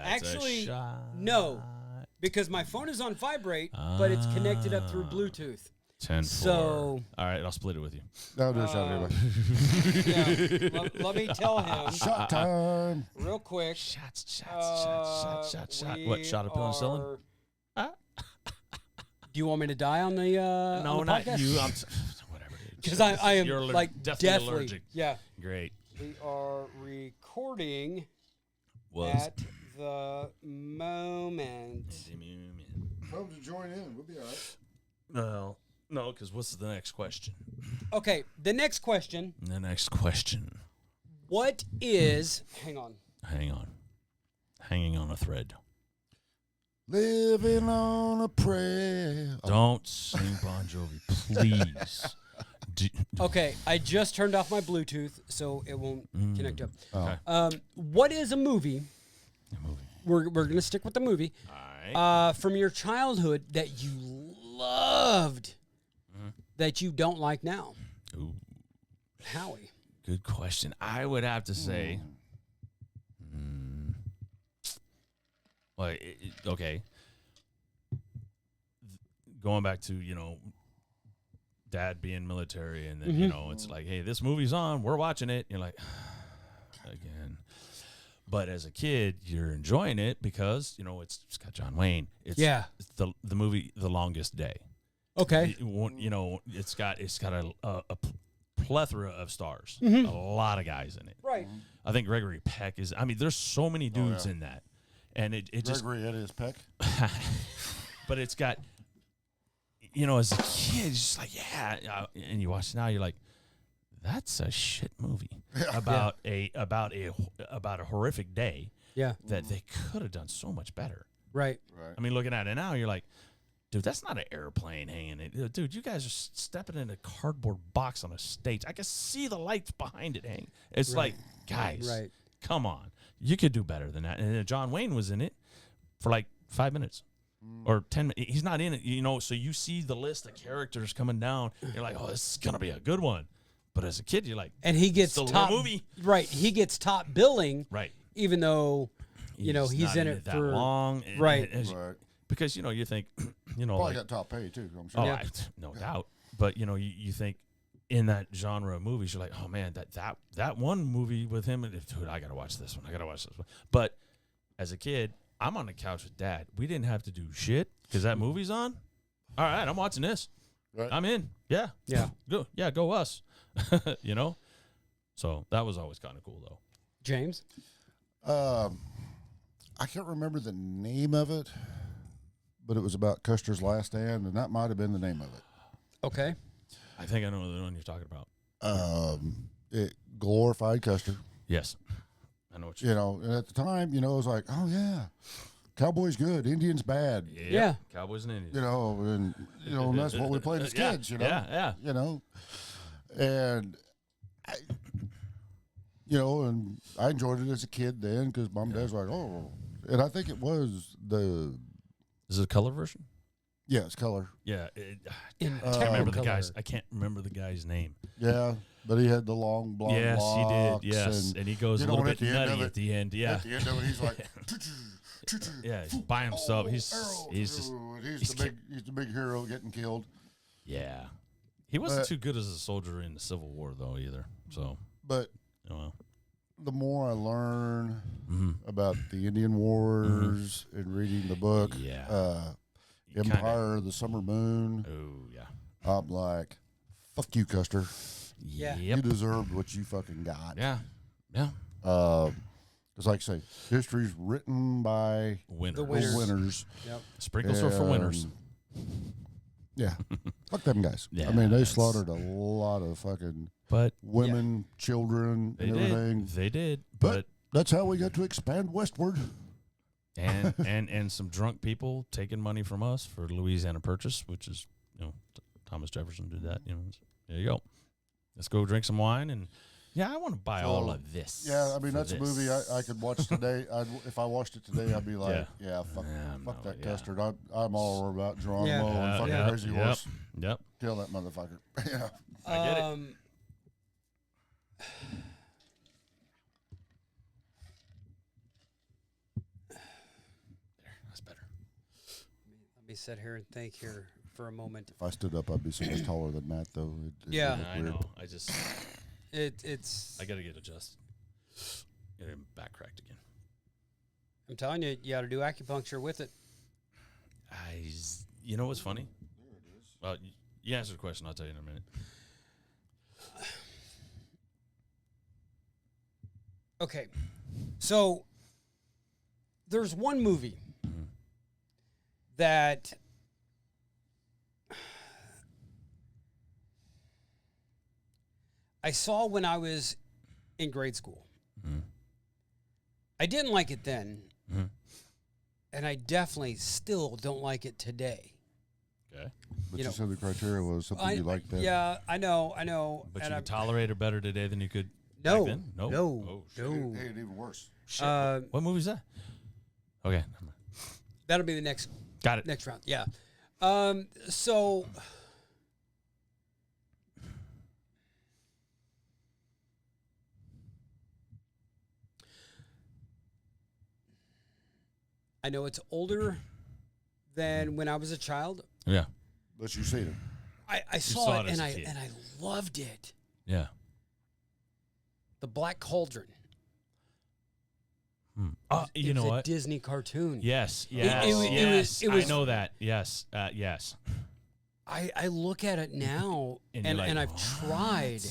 Actually, no, because my phone is on vibrate, but it's connected up through Bluetooth. 10-4. So- all right, I'll split it with you. No, do a shot anyway. Yeah, let me tell him Shot time. real quick. Shots. we What, shot of penicillin? are- Do you want me to die on the No, on the not podcast? you. Whatever, dude. Because I am You're like definitely deathly allergic. Yeah, Great. we are recording Was. at the moment. Tell them to join in. We'll be all right. Well, no, because what's the next question? Okay, the next question. The next question. What is? Hang on. Hang on. Hanging on a thread. Living on a prayer. Don't sing Bon Jovi, please. Okay, I just turned off my Bluetooth, so it won't connect up. Okay. What is a movie? A movie. We're gonna stick with the movie. All right. From your childhood that you loved, that you don't like now. Ooh, Howie. good question. I would have to say. Well, okay. Going back to Dad being military, and then it's like, hey, this movie's on, we're watching it. You're like, again. But as a kid, you're enjoying it because it's got John Wayne. It's the movie The Longest Day. Okay. It's got a plethora of stars, a lot of guys in it. Right. I think Gregory Peck is. I mean, there's so many dudes in that, and it just. Gregory at his peck. But it's got, as a kid, it's just like and you watch it now, you're like, that's a shit movie about a horrific day. Yeah. That they could have done so much better. Right. I mean, looking at it now, you're like, dude, that's not an airplane hanging it. Dude, you guys are stepping in a cardboard box on a stage. I can see the lights behind it hanging. It's like, guys, come on. You could do better than that. And John Wayne was in it for like 5 minutes or 10 minutes. He's not in it, so you see the list of characters coming down. You're like, oh, this is going to be a good one. But as a kid, you're like, and he gets still top a movie. Right. He gets top billing. Right. Even though, he's not in it that for long. Right. Because, you think, Probably like, got top pay too, I'm sure. oh, no doubt. But, you think in that genre of movies, you're like, oh, man, that one movie with him, dude, I got to watch this one. I got to watch this one. But as a kid, I'm on the couch with Dad. We didn't have to do shit because that movie's on. All right, I'm watching this. Right. I'm in. Yeah. Yeah. Go. Yeah, go us. So that was always kind of cool, though. James. I can't remember the name of it, but it was about Custer's last stand, and that might have been the name of it. Okay. I think I know the one you're talking about. It glorified Custer. Yes. I know what And at the time, it was like, oh yeah, Cowboys good, Indians bad. Yeah. Cowboys and Indians. And that's what we played as kids. Yeah. And and I enjoyed it as a kid then because Mom and Dad was like, oh, and I think it was Is it a color version? Yeah, it's color. Yeah, In I can't remember the Technicolor. guy's. I can't remember the guy's name. Yeah, but he had the long blonde Yes, locks. he did. Yes, and he goes you a know, little and bit at the end nutty of at the end. Yeah, At the end of it, he's like, yeah, he's by himself. He's just he's the big hero getting killed. yeah. He wasn't too good as a soldier in the Civil War though either. So, But well, the more I learn mm-hmm. about the Indian Wars and reading the book, Yeah. Empire of the Summer Moon, oh yeah, I'm like, fuck you, Custer. Yeah. You deserved what you fucking got. Yeah. Yeah. Because, like I say, history's written by Winners. The the winners. winners. Yep. Sprinkles are for winners. Yeah. Fuck them guys. Yeah, I mean, they that's- slaughtered a lot of fucking But women, children, they and everything. did. They did. But that's how we got to expand westward. and some drunk people taking money from us for Louisiana Purchase, which is, Thomas Jefferson did that. There you go. Let's go drink some wine and I want to buy all of this. Yeah, I mean, for that's a this. movie I could watch today. If I watched it today, I'd be like, fuck no, that yeah. Custard. I'm all about Geronimo Yeah. and fucking Yep, Crazy yep, Horse. Yep. Kill that motherfucker. Yeah. I get it. That's better. Let me sit here and think here for a moment. If I stood up, I'd be so much taller than Matt, though. It Yeah. would look I weird. know. I just It's. I got to get adjusted. Get him back cracked again. I'm telling you, you got to do acupuncture with it. You know what's funny? There it is. Well, you answer the question. I'll tell you in a minute. Okay, so there's one movie that I saw when I was in grade school. I didn't like it then, and I definitely still don't like it today. Okay. But You you know, said the criteria was something you liked then. Yeah, I know. But and you I'm- can tolerate it better today than you could No, back then? no, Oh, shit. no. Hey, even worse. What movie is that? Okay. That'll be the next Got it. next round. Yeah. So I know it's older than when I was a child. Yeah. But you've seen it. I saw saw it it as and a kid. I loved it. Yeah. The Black Cauldron. Oh, It you was know a what? Disney cartoon. Yes. it Yes. was- yes. it was- I know that. Yes. Yes. I look at it now And and, you're like, I've tried.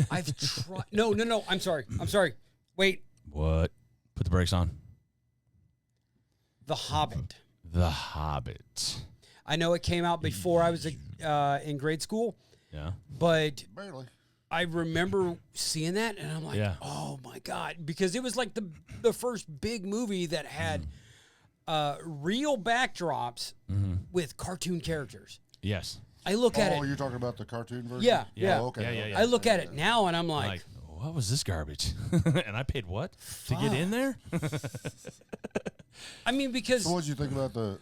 I've tried. No. I'm sorry. Wait. What? Put the brakes on. The Hobbit. The Hobbit. I know it came out before I was in grade school, Yeah. but Barely. I remember seeing that and I'm like, Yeah. oh my God, because it was like the first big movie that had real backdrops with cartoon characters. Yes. I look at Oh, it. you're talking about the cartoon version? Yeah. Oh, okay. Yeah, okay. yeah. I look at it now and I'm like, Like, what was this garbage? And I paid what to get in there? I mean, because So what did you think about the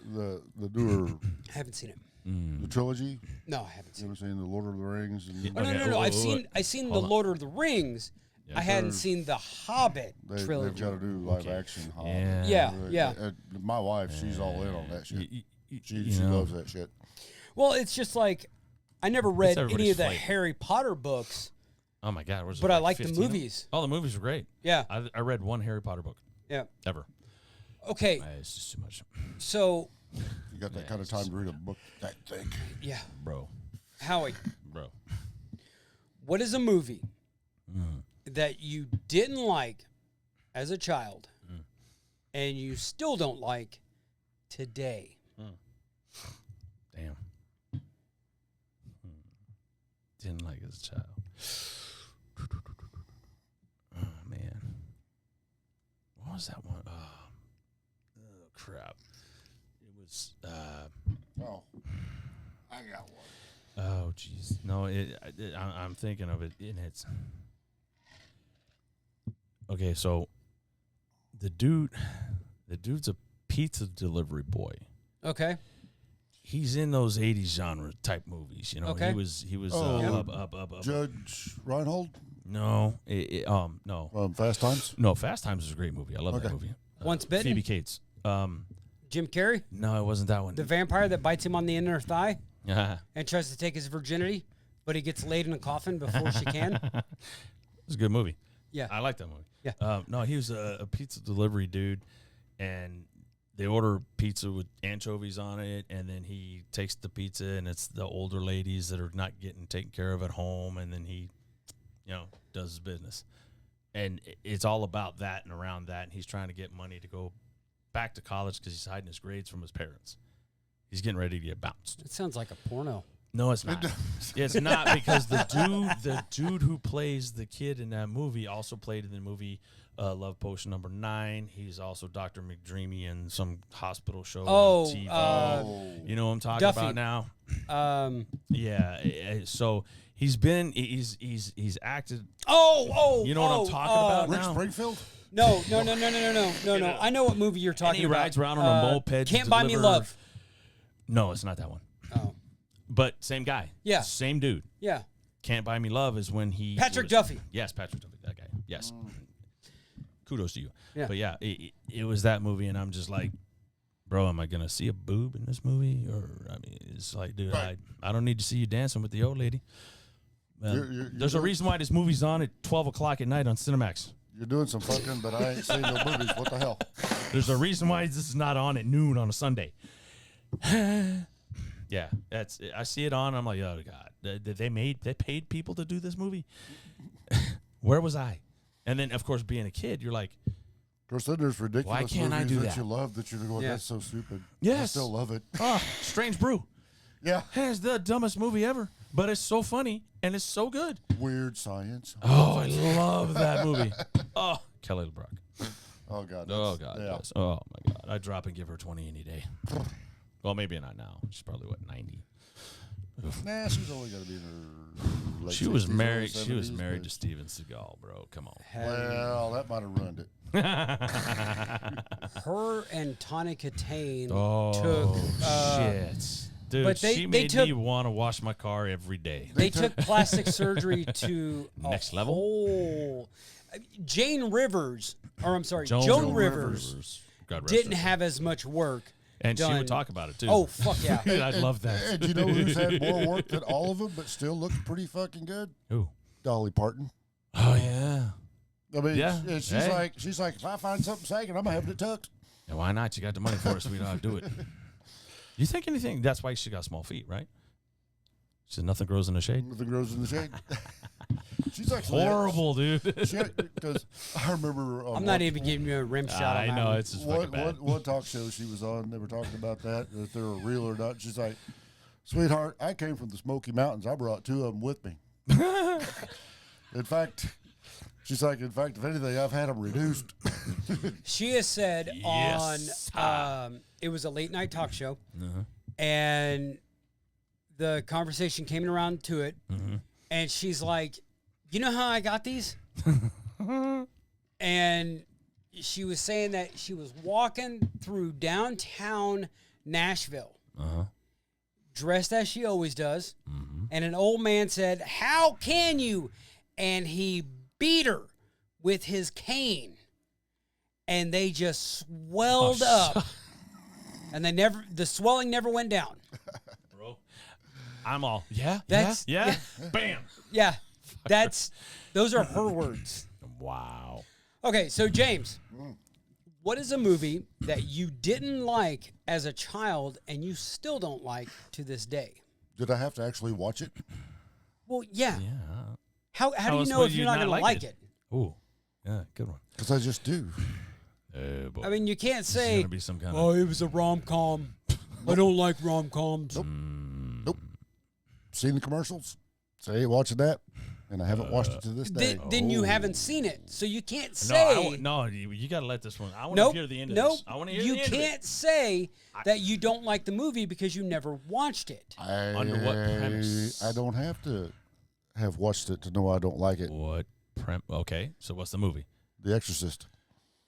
newer I haven't seen it. the trilogy? No, I haven't You seen ever seen the Lord of the Rings? And it. Oh, Okay, no. whoa, I've whoa, seen the Hold on. Lord of the Rings. Yeah. I hadn't seen the Hobbit they've trilogy. got to do live action. Hobbit. Yeah. Yeah. My wife, she's all in on that shit. She you know. loves that shit. Well, it's just like I never read any everybody's of the flavor. Harry Potter books, Oh my God! Was it but I like like the 15 of them? movies. Oh, the movies were great. Yeah. I read one Harry Potter book Yeah. ever. Okay. It's just too much, So, You got that kind of time to read a book that thick. yeah, bro. Howie, Bro. what is a movie that you didn't like as a child and you still don't like today? Damn. Didn't like it as a child. Oh man. What was that one? Oh crap. It was. Oh, I got one. Oh jeez. No, I'm thinking of it, and it's. Okay, so the dude's a pizza delivery boy. Okay. he's in those 80s genre type movies. You know, Okay. he was up. Judge Reinhold No, no. from Fast Times. No, Fast Times is a great movie. I love that movie. Once Bitten? Phoebe Cates. Jim Carrey, No, it wasn't that one. the vampire that bites him on the inner thigh Yeah. and tries to take his virginity, but he gets laid in a coffin before she can. It's a good movie. Yeah. I like that movie. Yeah. No, he was a pizza delivery dude, and they order pizza with anchovies on it, and then he takes the pizza, and it's the older ladies that are not getting taken care of at home, and then he, does his business. And it's all about that and around that, and he's trying to get money to go back to college because he's hiding his grades from his parents. He's getting ready to get bounced. It sounds like a porno. No, it's not. It's not, because the dude who plays the kid in that movie also played in the movie Love Potion Number 9. He's also Dr. McDreamy in some hospital show on TV. You know what I'm talking Duffy. about now? Yeah. So he's acted. You know what I'm talking about Rick now? Springfield. No. I know what movie you're talking And he about. rides around on a moped. to Can't Buy Me deliver- Love. No, it's not that one. Oh, But same guy. Yeah. Same dude. yeah. Can't Buy Me Love is when he... Patrick Duffy. Yes, Patrick Duffy, that guy. Yes. Kudos to you. Yeah. But yeah, it was that movie, and I'm just like, bro, am I going to see a boob in this movie? Or, I mean, it's like, dude, Right. I don't need to see you dancing with the old lady. You're There's a doing- reason why this movie's on at 12 o'clock at night on Cinemax. You're doing some fucking, but I ain't seen no movies. What the hell? There's a reason why this is not on at noon on a Sunday. Yeah, I see it on. I'm like, oh god, they paid people to do this movie. Where was I? And then, of course, being a kid, you're like, Of course, then there's ridiculous Why can't I movies do that that? you love that you're going, Yeah. that's so stupid. I Yes. still love it. oh, Strange Brew. Yeah. It's the dumbest movie ever, but it's so funny and it's so good. Weird Science. Oh, I love that movie. Oh, Kelly LeBrock. Oh, God. Oh that's- god, Yeah. yes. Oh my god, I'd drop and give her 20 any day. Well, maybe not now. She's probably 90. Nah, she's only got to be in her late She was 60s, married. early She was 70s, married but- to Steven Seagal, bro. Come on. Well, that might have ruined it. Her and Tawny Katane Oh took. shit, dude! but they she made took- me want to wash my car every day. They took plastic surgery to a Next level? whole- Joan Rivers. Joan Rivers God rest didn't her. have as much work. and she done. would talk about it too. Oh fuck yeah! I love that. And you know who's had more work than all of them, but still looks pretty fucking good? Ooh. Dolly Parton. Oh yeah. I mean, Yeah. she's Hey. she's like, if I find something sagging, I'm gonna have it tucked. And why not? You got the money for it, sweetheart. Do it. You think anything? That's why she got small feet, right? She said nothing grows in the shade. Nothing grows in the shade. She's like Horrible, dude. Because I remember. I'm not even giving you a rim shot. I on that know one. it's just fucking bad. One talk show she was on, they were talking about that, if they were real or not. She's like, sweetheart, I came from the Smoky Mountains. I brought two of them with me. In fact, she's like, if anything, I've had them reduced. She has said Yes. on it was a late night talk show, Uh-huh. and the conversation came around to it, Mm-hmm. and she's like, "You know how I got these?" And she was saying that she was walking through downtown Nashville, Uh-huh. dressed as she always does, Mm-hmm. and an old man said, "How can you?" And he beat her with his cane, and they just swelled up, and the swelling never went down. Bro, I'm all That's- yeah. Bam. Yeah, those are her words. Wow. Okay, so James, what is a movie that you didn't like as a child and you still don't like to this day? Did I have to actually watch it? Well, yeah. Yeah. How do you else know would if you you're not not going to like like it? it? Ooh. Yeah. Good one. Because I just do. Oh boy. I mean, you can't This is say, gonna be some kind "Oh, of. it was a rom-com." I don't like rom-coms. Nope. Seen the commercials? Say, watching that. And I haven't watched it to this day. Then you haven't seen it, so you can't No, say. no, you got to let this one. I want Nope. to hear the end of Nope. this. I want to hear You the end of it. can't say that you don't like the movie because you never watched it. Under what premise? I don't have to have watched it to know I don't like it. What Okay, so what's the movie? The Exorcist.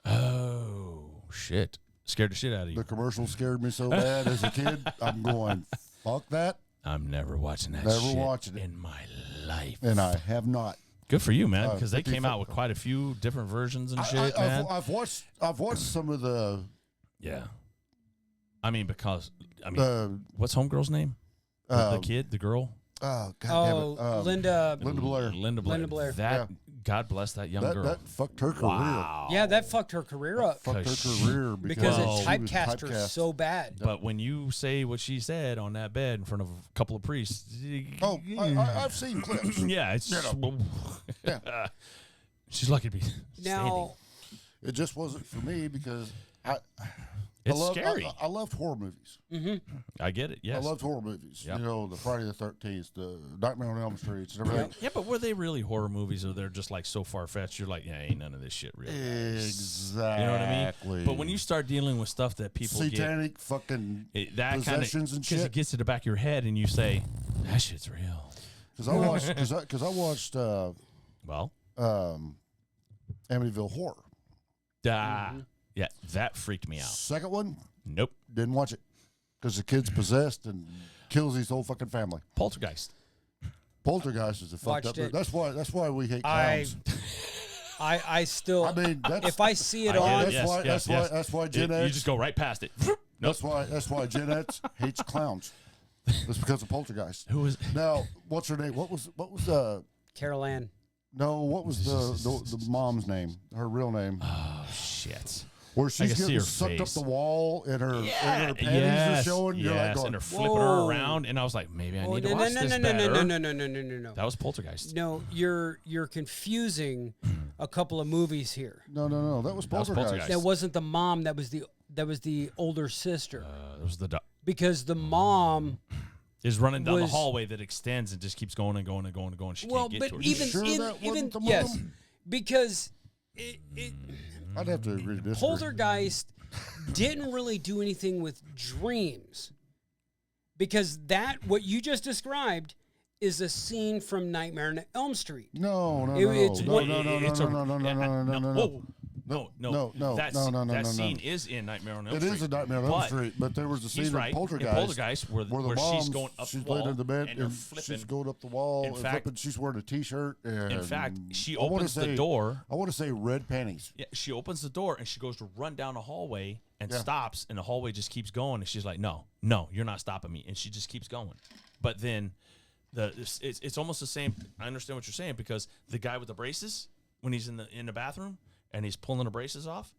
Oh shit! Scared the shit out of you. The commercial scared me so bad as a kid. I'm going, fuck that. I'm never watching that Never shit watching it. in my life. And I have not. Good for you, man, because they 54. came out with quite a few different versions and shit, man. I've watched some of the. Yeah. What's Homegirl's name? The kid, the girl? Oh, God damn it. Linda Blair. Linda Blair. Linda Blair. That, God bless that young girl. That fucked her career. Wow. Yeah, that fucked her career up Fucked her 'Cause career because she it was typecast her typecast. so bad. But when you say what she said on that bed in front of a couple of priests, Oh, I've seen clips. yeah, it's Yeah. she's lucky to be Now, It just wasn't for me because I It's loved, scary. I loved horror movies. I get it. Yes, I loved horror movies. Yep. You know, the Friday the 13th, the Nightmare on Elm Street, and everything. Yeah, but were they really horror movies, or they're just like so far fetched? You're like, yeah, ain't none of this shit real. Exactly. You know what I mean? But when you start dealing with stuff that people satanic fucking that kind of possessions and because shit. it gets to the back of your head, and you say, that shit's real. Because I watched Well, Amityville Horror. Yeah, that freaked me out. Second one, Nope. didn't watch it because the kid's possessed and kills his whole fucking family. Poltergeist. Poltergeist is a fucked Watched up. it. That's why we hate clowns. I still. I mean, that's, if I see it I on, get it. that's why Gen X. You just go right past it. That's why Gen X hates clowns. It's because of Poltergeist. Who is? Now, what's her name? What was Carol Ann. no? What was the mom's name? Her real name? Oh shit! Where I she's can see getting her sucked face. up the wall and her panties yes, are showing. You're like yes, going, and they're flipping whoa. her around, and I was like, maybe I Oh, need to no, watch no, this no, better. no. That was Poltergeist. No, you're confusing a couple of movies here. no. That was That was Poltergeist. Poltergeist. That wasn't the mom. That was the older sister. It was the Because the mom. is running down the was- hallway that extends and just keeps going and going and going and going. She Well, can't get but to her. even sure in, that even wasn't the yes, mom? because I'd have to agree to disagree. Poltergeist didn't really do anything with dreams, because what you just described is a scene from Nightmare on Elm Street. No. It's No. That scene is in Nightmare on Elm It Street. is a Nightmare on Elm Street, but there was a scene He's in right. Poltergeist, where the she's mom's going up she's the wall laying in the bed and they're and flipping. she's going up the wall In and fact- flipping. She's wearing a T-shirt. And In fact, she I wanna opens the say- door. I want to say red panties. Yeah, she opens the door and she goes to run down the hallway and Yeah. stops, and the hallway just keeps going. And she's like, "No, you're not stopping me." And she just keeps going. But then it's almost the same. I understand what you're saying, because the guy with the braces, when he's in the bathroom and he's pulling the braces off,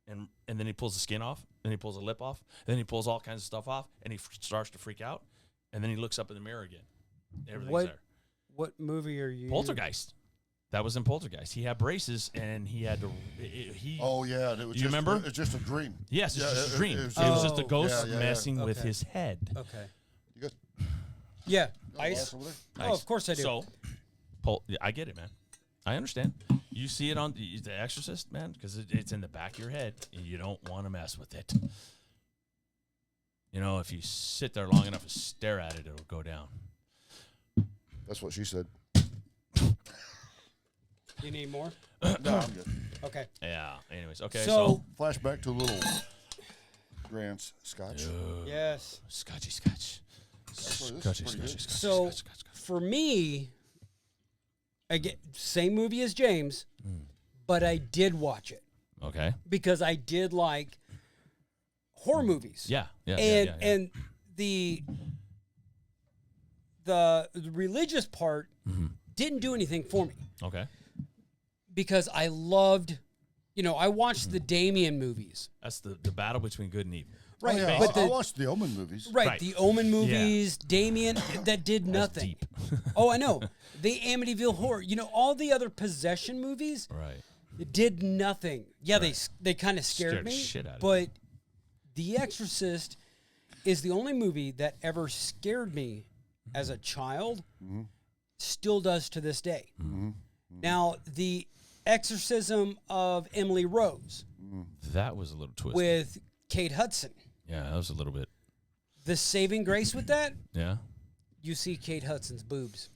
and then he pulls the skin off, then he pulls the lip off, then he pulls all kinds of stuff off, and he starts to freak out, and then he looks up in the mirror again. Everything's there. What movie are you? Poltergeist. That was in Poltergeist. He had braces, and he had to. He. Oh yeah, and it was You remember? It's just a dream. Yes, it's Yeah, just a dream. it It was was, just- just a ghost yeah. messing with Okay. his head. Okay. You guys Yeah. got Ice. glass over there? Oh, of course I do. So, yeah, I get it, man. I understand. You see it on The Exorcist, man, because it's in the back of your head, and you don't want to mess with it. You know, if you sit there long enough and stare at it, it'll go down. That's what she said. You need more? No, I'm good. Okay. Yeah. Anyways, okay. So, Flashback to a little Grant's Scotch. yes. Scotchy. Actually, this is Scotchy. pretty good. So for me, again, same movie as James, but I did watch it Okay. because I did like horror movies. Yeah. And the religious part didn't do anything for me Okay. because I loved, I watched the Damien movies. That's the battle between good and evil. Right, Oh, yeah, but I watched the Omen movies. right, the Omen movies, Damien, that did nothing. deep. Oh, I know. The Amityville Horror, all the other possession movies Right. did nothing. Yeah, they kind of scared Scared the me, shit out of but The Exorcist is the only movie that ever scared me as a child. Still does to this day. Now, the exorcism of Emily Rose That was a little twisted. with Kate Hudson. Yeah, that was a little bit. The saving grace with that, Yeah. you see Kate Hudson's boobs.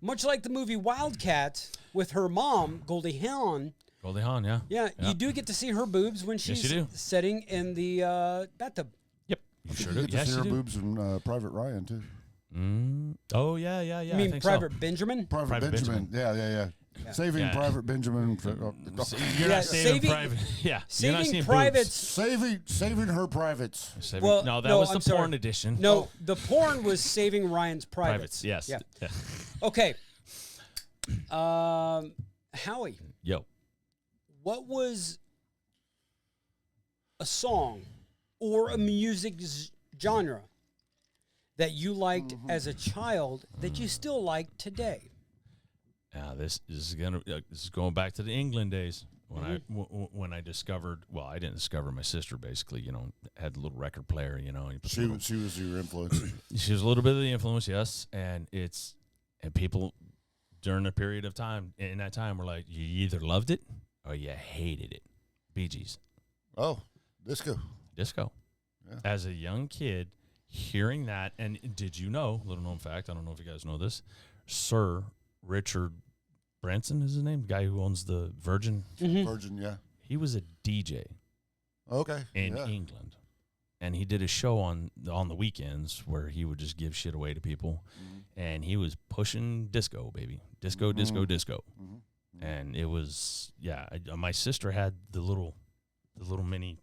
Much like the movie Wildcats with her mom, Goldie Hawn, Goldie Hawn, yeah. Yeah, you do get to see her boobs when Yes, you she's do. sitting in the bathtub. Yep. You sure You do. get to Yes, see you her do. boobs in Private Ryan, too. Oh, yeah. You I mean think Private Benjamin? Private Benjamin. Yeah. Saving Yeah. Private Benjamin. So. You're Yeah, not saving saving- private. Yeah. You're not Saving seeing privates. Saving her privates. Boobs. Saving, Well, no, that no, was I'm the sorry. porn edition. No, the porn was Saving Ryan's Privates, privates. yes. Yeah. Okay. Howie, Yo. what was a song or a music genre that you liked as a child that you still like today? Yeah, this is going back to the England days when when I discovered. Well, I didn't discover my sister. Basically, had a little record player. And She was your influence. she was a little bit of the influence, yes. And people during a period of time in that time were like, you either loved it or you hated it. Bee Gees, Oh, disco. Yeah. As a young kid, hearing that, and did you know? Little known fact. I don't know if you guys know this. Sir Richard Branson is his name, the guy who owns the Virgin. Virgin, yeah. He was a DJ Okay. in England, and he did a show on the weekends where he would just give shit away to people, and he was pushing disco, baby, disco. And it was my sister had the little mini.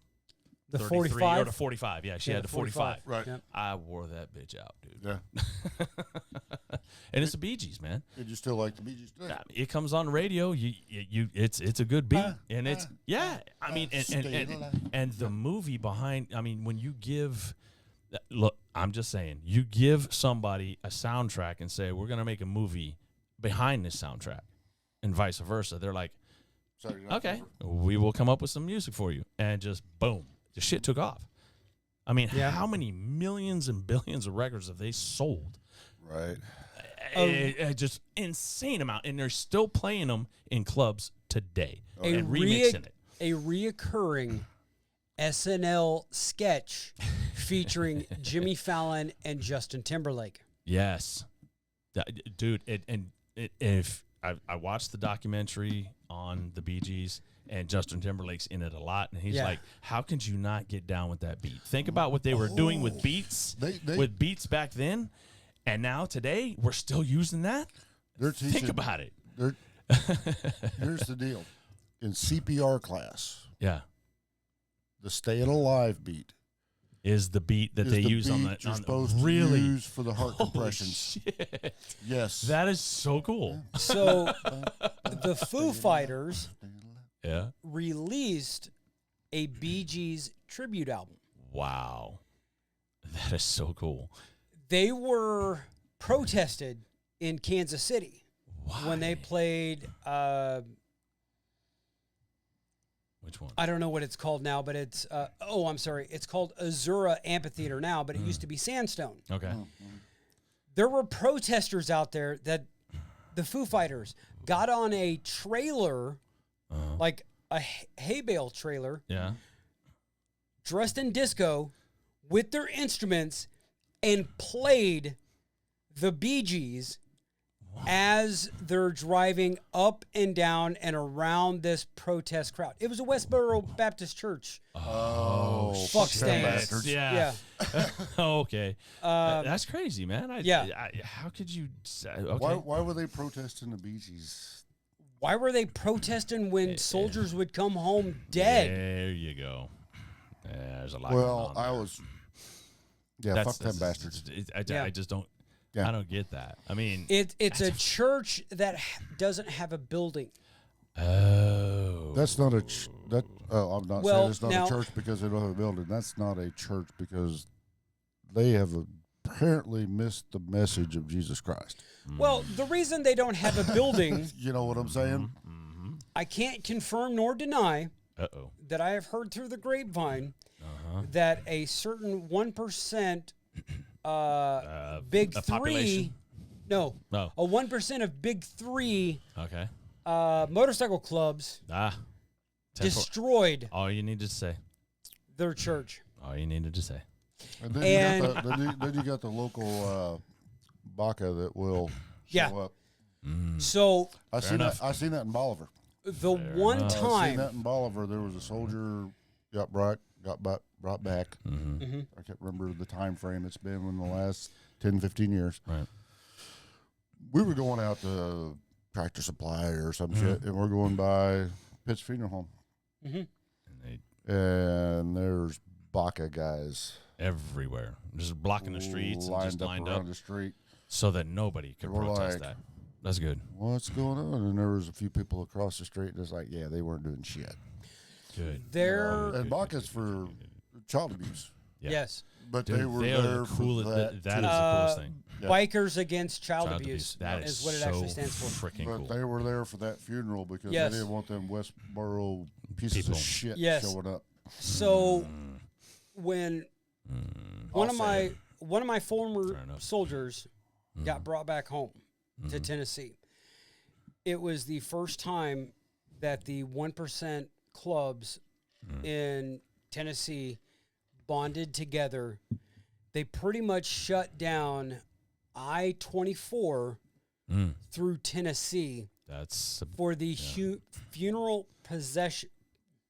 The 33 45 or the 45, yeah. She had the 45. Right. Yep. I wore that bitch out, dude. Yeah. And it's the Bee Gees, man. Did you still like the Bee Gees today? It comes on the radio. It's a good beat, and it's I mean, and the movie behind. I mean, when you give, look, I'm just saying, you give somebody a soundtrack and say we're gonna make a movie behind this soundtrack, and vice versa. They're like, okay, we will come up with some music for you, and just boom, the shit took off. I mean, how many millions and billions of records have they sold? Right. Just insane amount, and they're still playing them in clubs today and remixing remixing it. A reoccurring SNL sketch featuring Jimmy Fallon and Justin Timberlake. Yes, dude. If I watched the documentary on the Bee Gees, and Justin Timberlake's in it a lot, and he's like, "How could you not get down with that beat? Think about what they were doing with beats, with beats back then." And now today, we're still using that. They're teaching, Think about it. Here's the deal. In CPR class, the staying alive beat is the beat that they use on the you're supposed to use for the heart compressions. Shit. Yes. That is so cool. So the Foo Fighters released a Bee Gees tribute album. Wow. That is so cool. They were protested in Kansas City Why? when they played. Which one? I don't know what it's called now, but it's. I'm sorry. It's called Azura Amphitheater now, but it used to be Sandstone. Okay. There were protesters out there that the Foo Fighters got on a trailer, like a hay bale trailer, dressed in disco with their instruments, and played the Bee Gees as they're driving up and down and around this protest crowd. It was a Westboro Baptist Church. Oh, fuck stands. Yeah. Okay. That's crazy, man. How could you? Okay. Why were they protesting the Bee Gees? Why were they protesting when soldiers would come home dead? There you go. There's a lot. Well, going on there. Fuck them bastards. I just don't. I don't get that. I mean, it's a church that doesn't have a building. Oh, that's not a. I'm not saying it's not now, a church because they don't have a building. That's not a church because they have apparently missed the message of Jesus Christ. Well, the reason they don't have a building, you know what I'm saying? I can't confirm nor deny that I have heard through the grapevine that a certain 1% big three, population? no, a 1% of big three, motorcycle clubs destroyed all you needed to say. Their church. All you needed to say. And then you got the local Baca that will show up. So I seen that in Bolivar. The one enough. I seen time, that in Bolivar. There was a soldier got brought back. Mm-hmm. I can't remember the time frame it's been in the last 10, 15 years. Right. We were going out to Tractor Supply or some Mm-hmm. shit, and we're going by Pitt's Funeral Home. And they And there's Baca guys everywhere, just blocking the streets and just lined around up the street. so that nobody could And we're protest like, that. That's good. What's going on? And there was a few people across the street, and it's like, yeah, they weren't doing shit. Good. there, And Baca's for child abuse, Yeah. yes, but Dude, they were are there the for coolest. that. That is too. the coolest thing. Yeah. Bikers Against Child Child Abuse. That is what it so actually stands for. freaking But cool. they were there for that funeral because Yes. they didn't want them Westboro pieces People. of shit Yes. showing up. So when one of I'll say my former Fair enough. soldiers got brought back home to Tennessee, it was the first time that the 1% clubs in Tennessee bonded together. They pretty much shut down I-24 through Tennessee That's a for the funeral procession.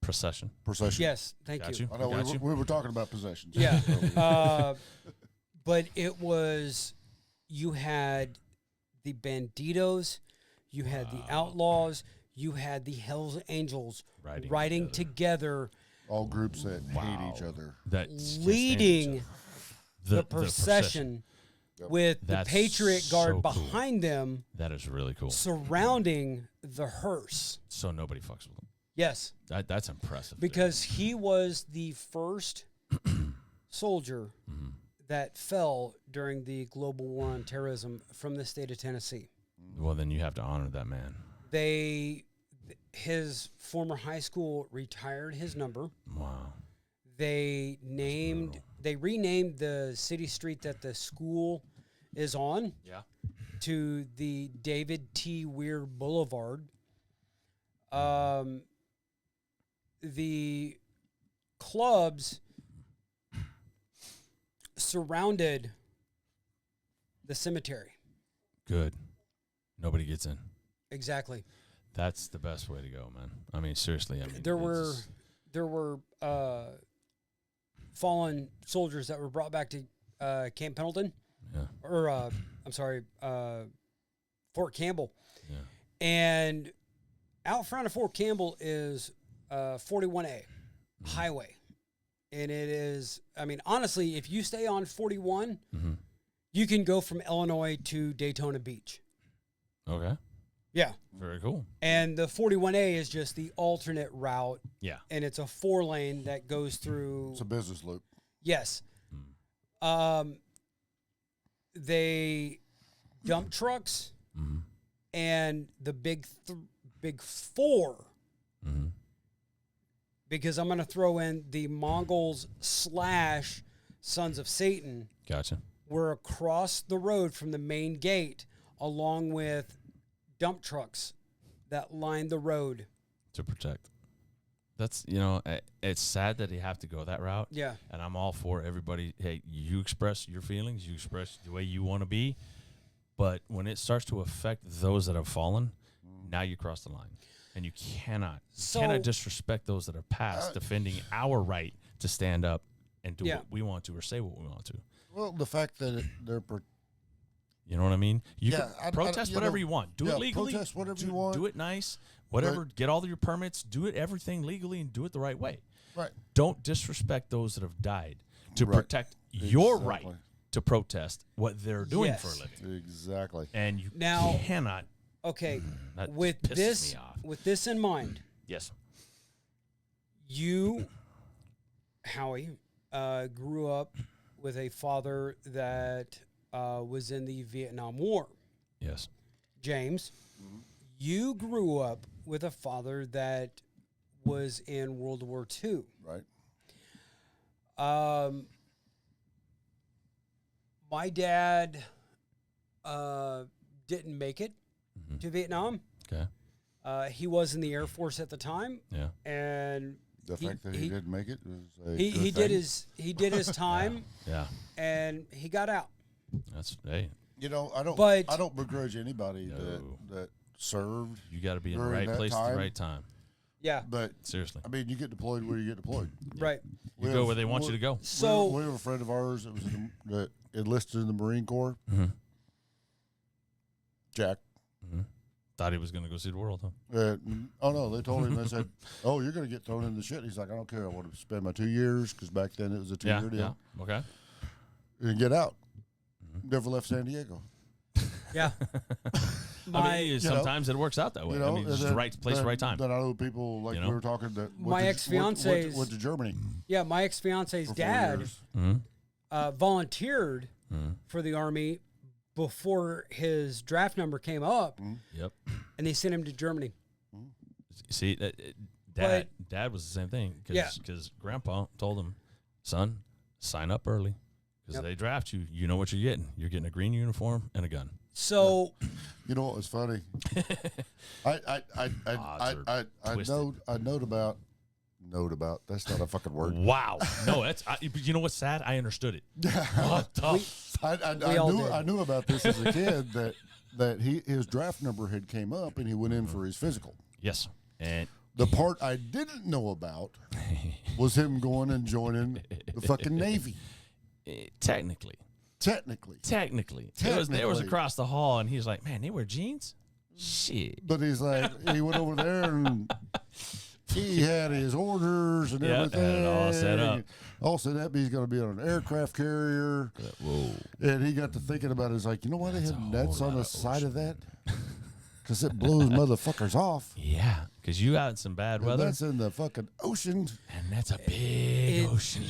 procession. Procession. Yes, thank Got you. you. I know Got you. we were talking about possessions. Yeah. But it was, you had the Banditos, you had the Outlaws, you had the Hells Angels Riding together, All groups that hate each other. That can't stand each leading other. the procession with That's the Patriot Guard so cool. behind them That is really cool. surrounding the hearse. So nobody fucks with him. Yes, That's impressive. dude. because he was the first soldier that fell during the global war on terrorism from the state of Tennessee. Well, then you have to honor that man. His former high school retired his number. Wow. They renamed the city street that the school is on Yeah. to the David T. Weir Boulevard. The clubs surrounded the cemetery. Good. Nobody gets in. Exactly. That's the best way to go, man. I mean, seriously. I mean, There it's were fallen soldiers that were brought back to Camp Pendleton, Yeah. or I'm sorry, Fort Campbell. Yeah. And out front of Fort Campbell is 41A highway. And it is, I mean, honestly, if you stay on 41, you can go from Illinois to Daytona Beach. Okay. Yeah. Very cool. And the 41A is just the alternate route. Yeah. And it's a 4-lane that goes through. It's a business loop. Yes. They dump trucks and the big 4. Because I'm going to throw in the Mongols / Sons of Satan Gotcha. were across the road from the main gate, along with dump trucks that lined the road. To protect. That's, it's sad that you have to go that route. Yeah. And I'm all for everybody. Hey, you express your feelings. You express the way you want to be. But when it starts to affect those that have fallen, now you cross the line. And you cannot disrespect those that have passed, defending our right to stand up and do what we want to or say what we want to. Well, the fact that they're You know what I mean? You Yeah, can protest whatever you want. Do it legally. protest whatever you want. Do it nice. Whatever. Right. Get all of your permits. Do it everything legally and do it the right way. right. Don't disrespect those that have died to Right. protect your Exactly. right to protest what they're doing Yes. for a living. Exactly. And you Now- cannot. Okay. That With pisses this me off. with this in mind, Yes. you, Howie, grew up with a father that was in the Vietnam War. Yes. James, you grew up with a father that was in World War II. Right. My dad didn't make it to Vietnam. Okay. He was in the Air Force at the time, Yeah. and The fact that he didn't make it was a he good did thing. he did his time, Yeah. and he got out. That's hey. You know, I don't But- I don't begrudge anybody No. that served. You got to be in the during right that place at time. the right time. Yeah. But Seriously. I mean, you get deployed where you get deployed. Right. You go where they want you to go. So we have a friend of ours that enlisted in the Marine Corps. Mm-hmm. Jack. Mm-hmm. Thought he was going to go see the world, huh? Oh no, they told him. They said, "Oh, you're going to get thrown in the shit." He's like, "I don't care. I want to spend my 2 years because back then it was a 2-year deal. Yeah. Okay. And get out." Mm-hmm. Never left San Diego. yeah. I mean, sometimes it works out that way. I mean, it's just the right place, right time. Then I know people like we were talking that My ex-fiance's went to Germany. Yeah, my ex-fiance's for 4 dad years. volunteered for the Army before his draft number came up, Yep. and they sent him to Germany. See, Dad was the same thing because Grandpa told him, "Son, sign up early because they draft you. You know what you're getting. You're getting a green uniform and a gun." So, You know what was funny? I note about. That's not a fucking word. Wow. No, that's you know what's sad? I understood it. What the I knew about this as a kid that his draft number had came up and he went in for his physical. Yes. And the part I didn't know about was him going and joining the fucking Navy. Technically. It was across the hall, and he's like, "Man, they wear jeans? Shit." But he's like, he went over there and he had his orders and everything. And all set up. All set up. He's going to be on an aircraft carrier. Whoa. And he got to thinking about it. He's like, you know why they have nets on the side of that? Because it blows motherfuckers off. Yeah, because you out in some bad weather. That's in the fucking ocean. And that's a big ocean.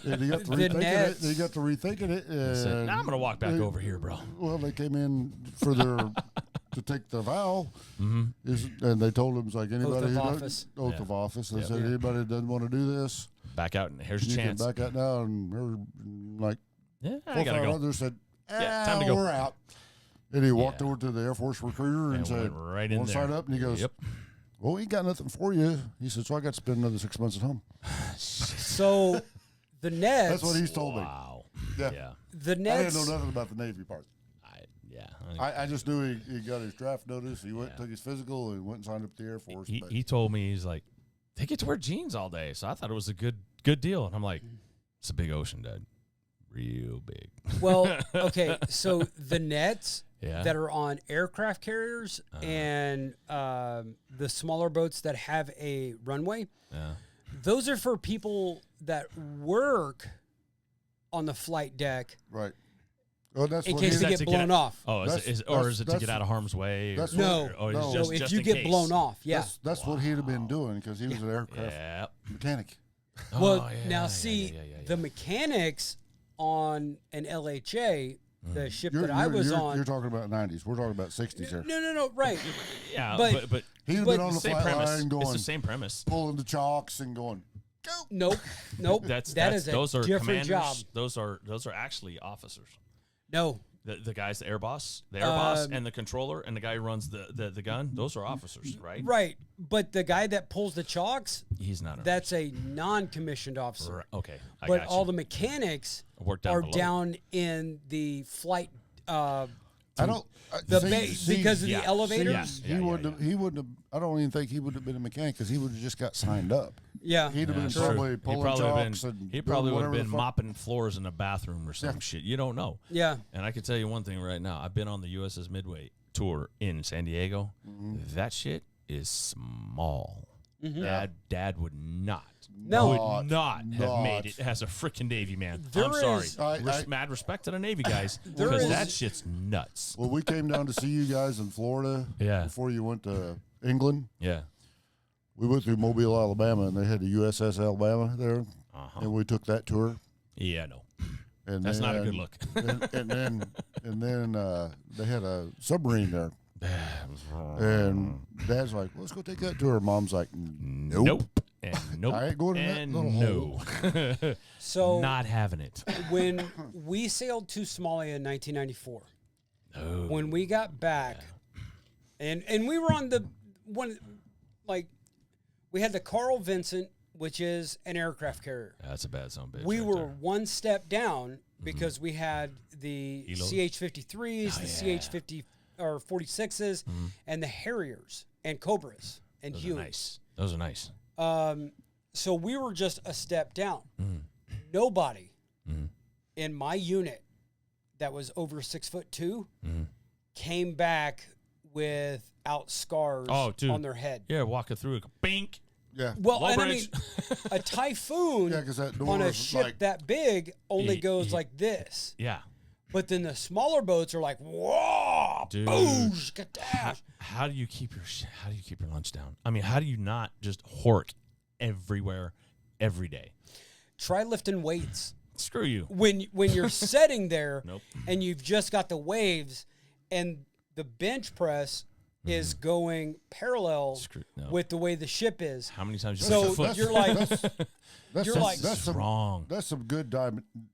And he got to rethinking it. And, now I'm going to walk back over here, bro. Well, they came in for their to take the vow, and they told him, it's like, anybody oath of office. They said, anybody that doesn't want to do this, back out, and here's your chance. Can back out now. And her, like, I gotta go. Others said, time to go. We're out. And he walked over to the Air Force recruiter and said, right in want to sign up? And he goes, well, we ain't got nothing for you. He said, so I got to spend another 6 months at home. So the Nets. That's what he's told me. Wow. Yeah. The Nets. I didn't know nothing about the Navy part. I just knew he got his draft notice. He went, took his physical, and went and signed up at the Air Force. He told me, he's like, they get to wear jeans all day. So I thought it was a good deal. And I'm like, it's a big ocean, Dad. Real big. Well, okay. So the nets that are on aircraft carriers and the smaller boats that have a runway, those are for people that work on the flight deck. Right. Oh, that's in case they get blown off. Oh, is it to get out of harm's way? No. If you get blown off, That's what he'd have been doing because he was an aircraft mechanic. Well, the mechanics on an LHA, the ship that I was on. You're talking about 90s. We're talking about 60s here. No, right. Yeah, but he'd have been on the flight line going. It's the same premise. Pulling the chocks and going. Go. Nope. That is a different job. Those are actually officers. No. The guys, the air boss, and the controller, and the guy who runs the gun, those are officers, right? Right. But the guy that pulls the chocks, he's not. That's a non-commissioned officer. Right. Okay. But all the mechanics are down in the flight. I don't. Because of the elevators. He wouldn't have. I don't even think he would have been a mechanic because he would have just got signed up. Yeah, he'd have been probably pulling chocks. He probably would have been mopping floors in the bathroom or some shit. You don't know. Yeah. And I can tell you one thing right now. I've been on the USS Midway tour in San Diego. That shit is small. Dad would not. Would not have made it as a freaking Navy man. I'm sorry. Mad respect to the Navy guys because that shit's nuts. Well, we came down to see you guys in Florida before you went to England. Yeah. We went through Mobile, Alabama, and they had the USS Alabama there, and we took that tour. Yeah, no. And that's not a good look. and then they had a submarine there. And Dad's like, let's go take that tour. Mom's like, nope. And nope. I ain't going in that little hole. So not having it. When we sailed to Somalia in 1994, when we got back, and we were on the one, like, we had the Carl Vincent, which is an aircraft carrier. That's a bad son of a bitch. We were one step down because we had the CH-53s, the CH-54s, or 46s and the Harriers and Cobras and Those are Hueys. nice. Those are nice. So we were just a step down. Nobody in my unit that was over 6'2" came back without scars on their head. Yeah, walking through a bink. Yeah. Well, Low and bridge. I mean, a typhoon Yeah, 'cause that door on a is ship like- that big only goes like this. Yeah. But then the smaller boats are like, whoa, Dude. boosh, kadash. How do you keep your lunch down? I mean, how do you not just hork everywhere every day? Try lifting weights. Screw you. When you're sitting there Nope. and you've just got the waves and the bench press is going parallel No. with the way the ship is. How many times you So lift your foot? you're like, That's You're some, like- that's some wrong. That's some good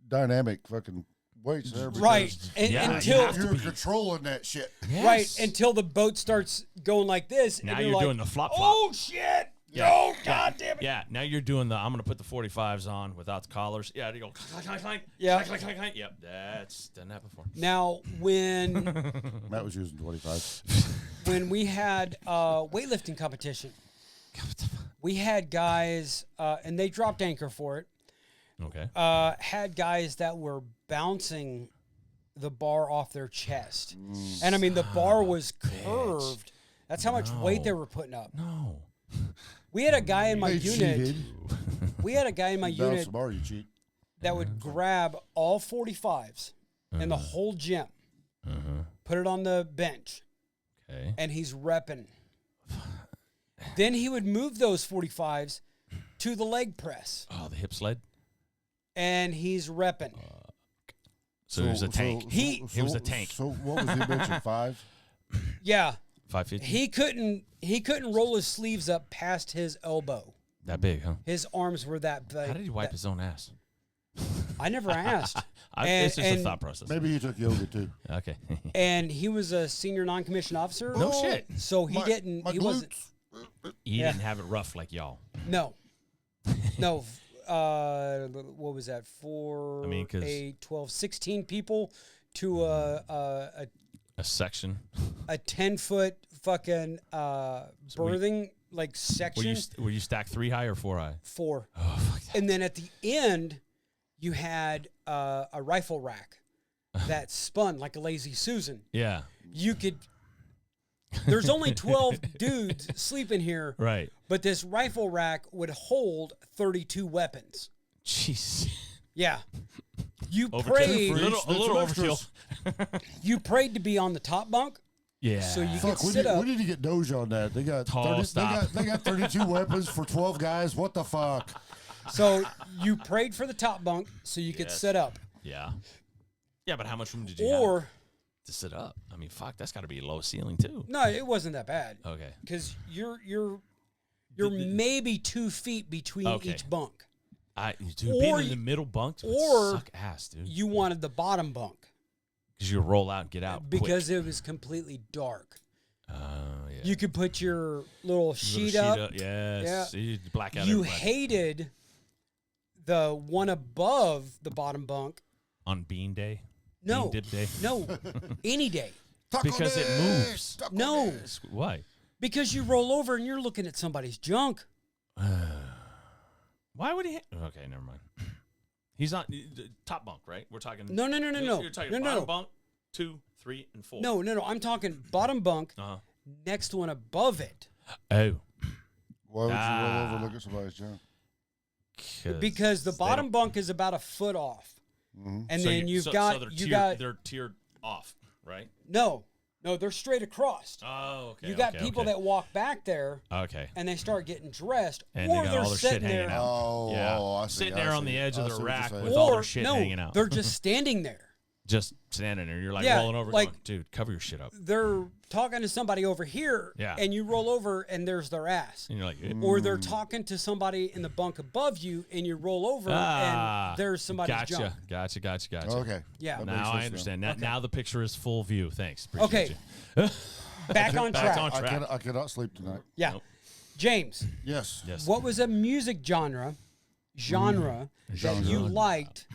dynamic fucking weights there. right, because and, Yeah, you until have to You're be. controlling that shit. right Yes. until the boat starts going like this. Now and you're like, doing the flop-flop. Oh shit! No, god damn it! Yeah, now you're doing the, I'm going to put the 45s on without the collars. Yeah, you go, clank, clank, clank. Yeah. Clank, clank, clank, clank. Yep, that's done that before. Now when Matt was using 25. when we had weightlifting competition, we had guys and they dropped anchor for it. Okay. Had guys that were bouncing the bar off their chest. And I mean, the bar was curved. That's how much weight they were putting up. No. We had a guy in my They unit. cheated. We had a guy in my Bounce unit the bar, you cheat. that would grab all 45s in the whole gym, put it on the bench, Okay. and he's repping. Then he would move those 45s to the leg press, Oh, the hip sled? and he's repping. So there's a tank. He was a tank. So what was he benching? 5? Yeah, 550? he couldn't roll his sleeves up past his elbow. That big, huh? His arms were that big. How did he wipe his own ass? I never asked. It's just a and- thought process. Maybe he took yoga too. Okay. And he was a senior non-commissioned officer. No shit. So he My didn't. He wasn't. glutes. He Yeah. didn't have it rough like y'all. No. No. What was that? 4, I mean, 'cause- 8, 12, 16 people to a A section. 10-foot fucking birthing like section. Were you stacked 3 high or 4 high? 4. Oh, fuck that. And then at the end, you had a rifle rack that spun like a lazy Susan. Yeah. You could. There's only 12 dudes sleeping here, Right. but this rifle rack would hold 32 weapons. Jeez. Yeah. You Overkill. prayed. A little Some overkill. extras. You prayed to be on the top bunk, Yeah. so you Fuck, could we sit need, up. we need to get Doge on that. They got Tall, 30, stop. they got 32 weapons for 12 guys. What the fuck? So you prayed for the top bunk, so you could Yes. sit up. Yeah. Yeah, but how much room did you have Or to sit up? I mean, fuck, that's got to be a low ceiling too. no, it wasn't that bad Okay. because you're maybe 2 feet between Okay. each bunk. Dude, being in the middle bunk would or suck ass, dude. You wanted the bottom bunk Because you roll out and get out because it was completely dark. quick. Yeah. You could put your little Little sheet up. Yes. Yeah. You black out You everybody. hated the one above the bottom bunk. On bean day? No, Bean dip day? no, any day. Taco Because it day, moves. taco No, day. Why? because you roll over and you're looking at somebody's junk. Why would he? Okay, never mind. He's on top bunk, right? We're talking. No. You're talking No. bottom bunk, 2, 3, and 4. No. I'm talking bottom bunk, Uh-huh. next one above it. Oh. Why would you roll over and look at somebody's junk? Because the they bottom don't- bunk is about a foot off. And so then you- you've so got, they're they're tiered off, right? no, they're straight across. Oh, okay. You got okay, people okay. that walk back there Okay. and they start getting dressed, And or they got they're all their shit sitting hanging there, out. Oh, Yeah. I see. Sitting I there on see. the edge I of see the what you're rack saying. with all or their shit no, hanging out. they're just standing there. Just standing there. You're like Yeah, rolling over, like- going, dude, cover your shit up. They're talking to somebody over here, Yeah. and you roll over and there's their ass. And you're like, Or they're talking to somebody in the bunk above you, and you roll over and there's somebody's gotcha, junk. Gotcha. Okay. Yeah. That makes Now sense I understand. Now the picture is full view. Thanks. Appreciate Okay. you. Back on track. on track. I cannot sleep tonight. Yeah. Nope. James, Yes. Yes. what was a music genre that you liked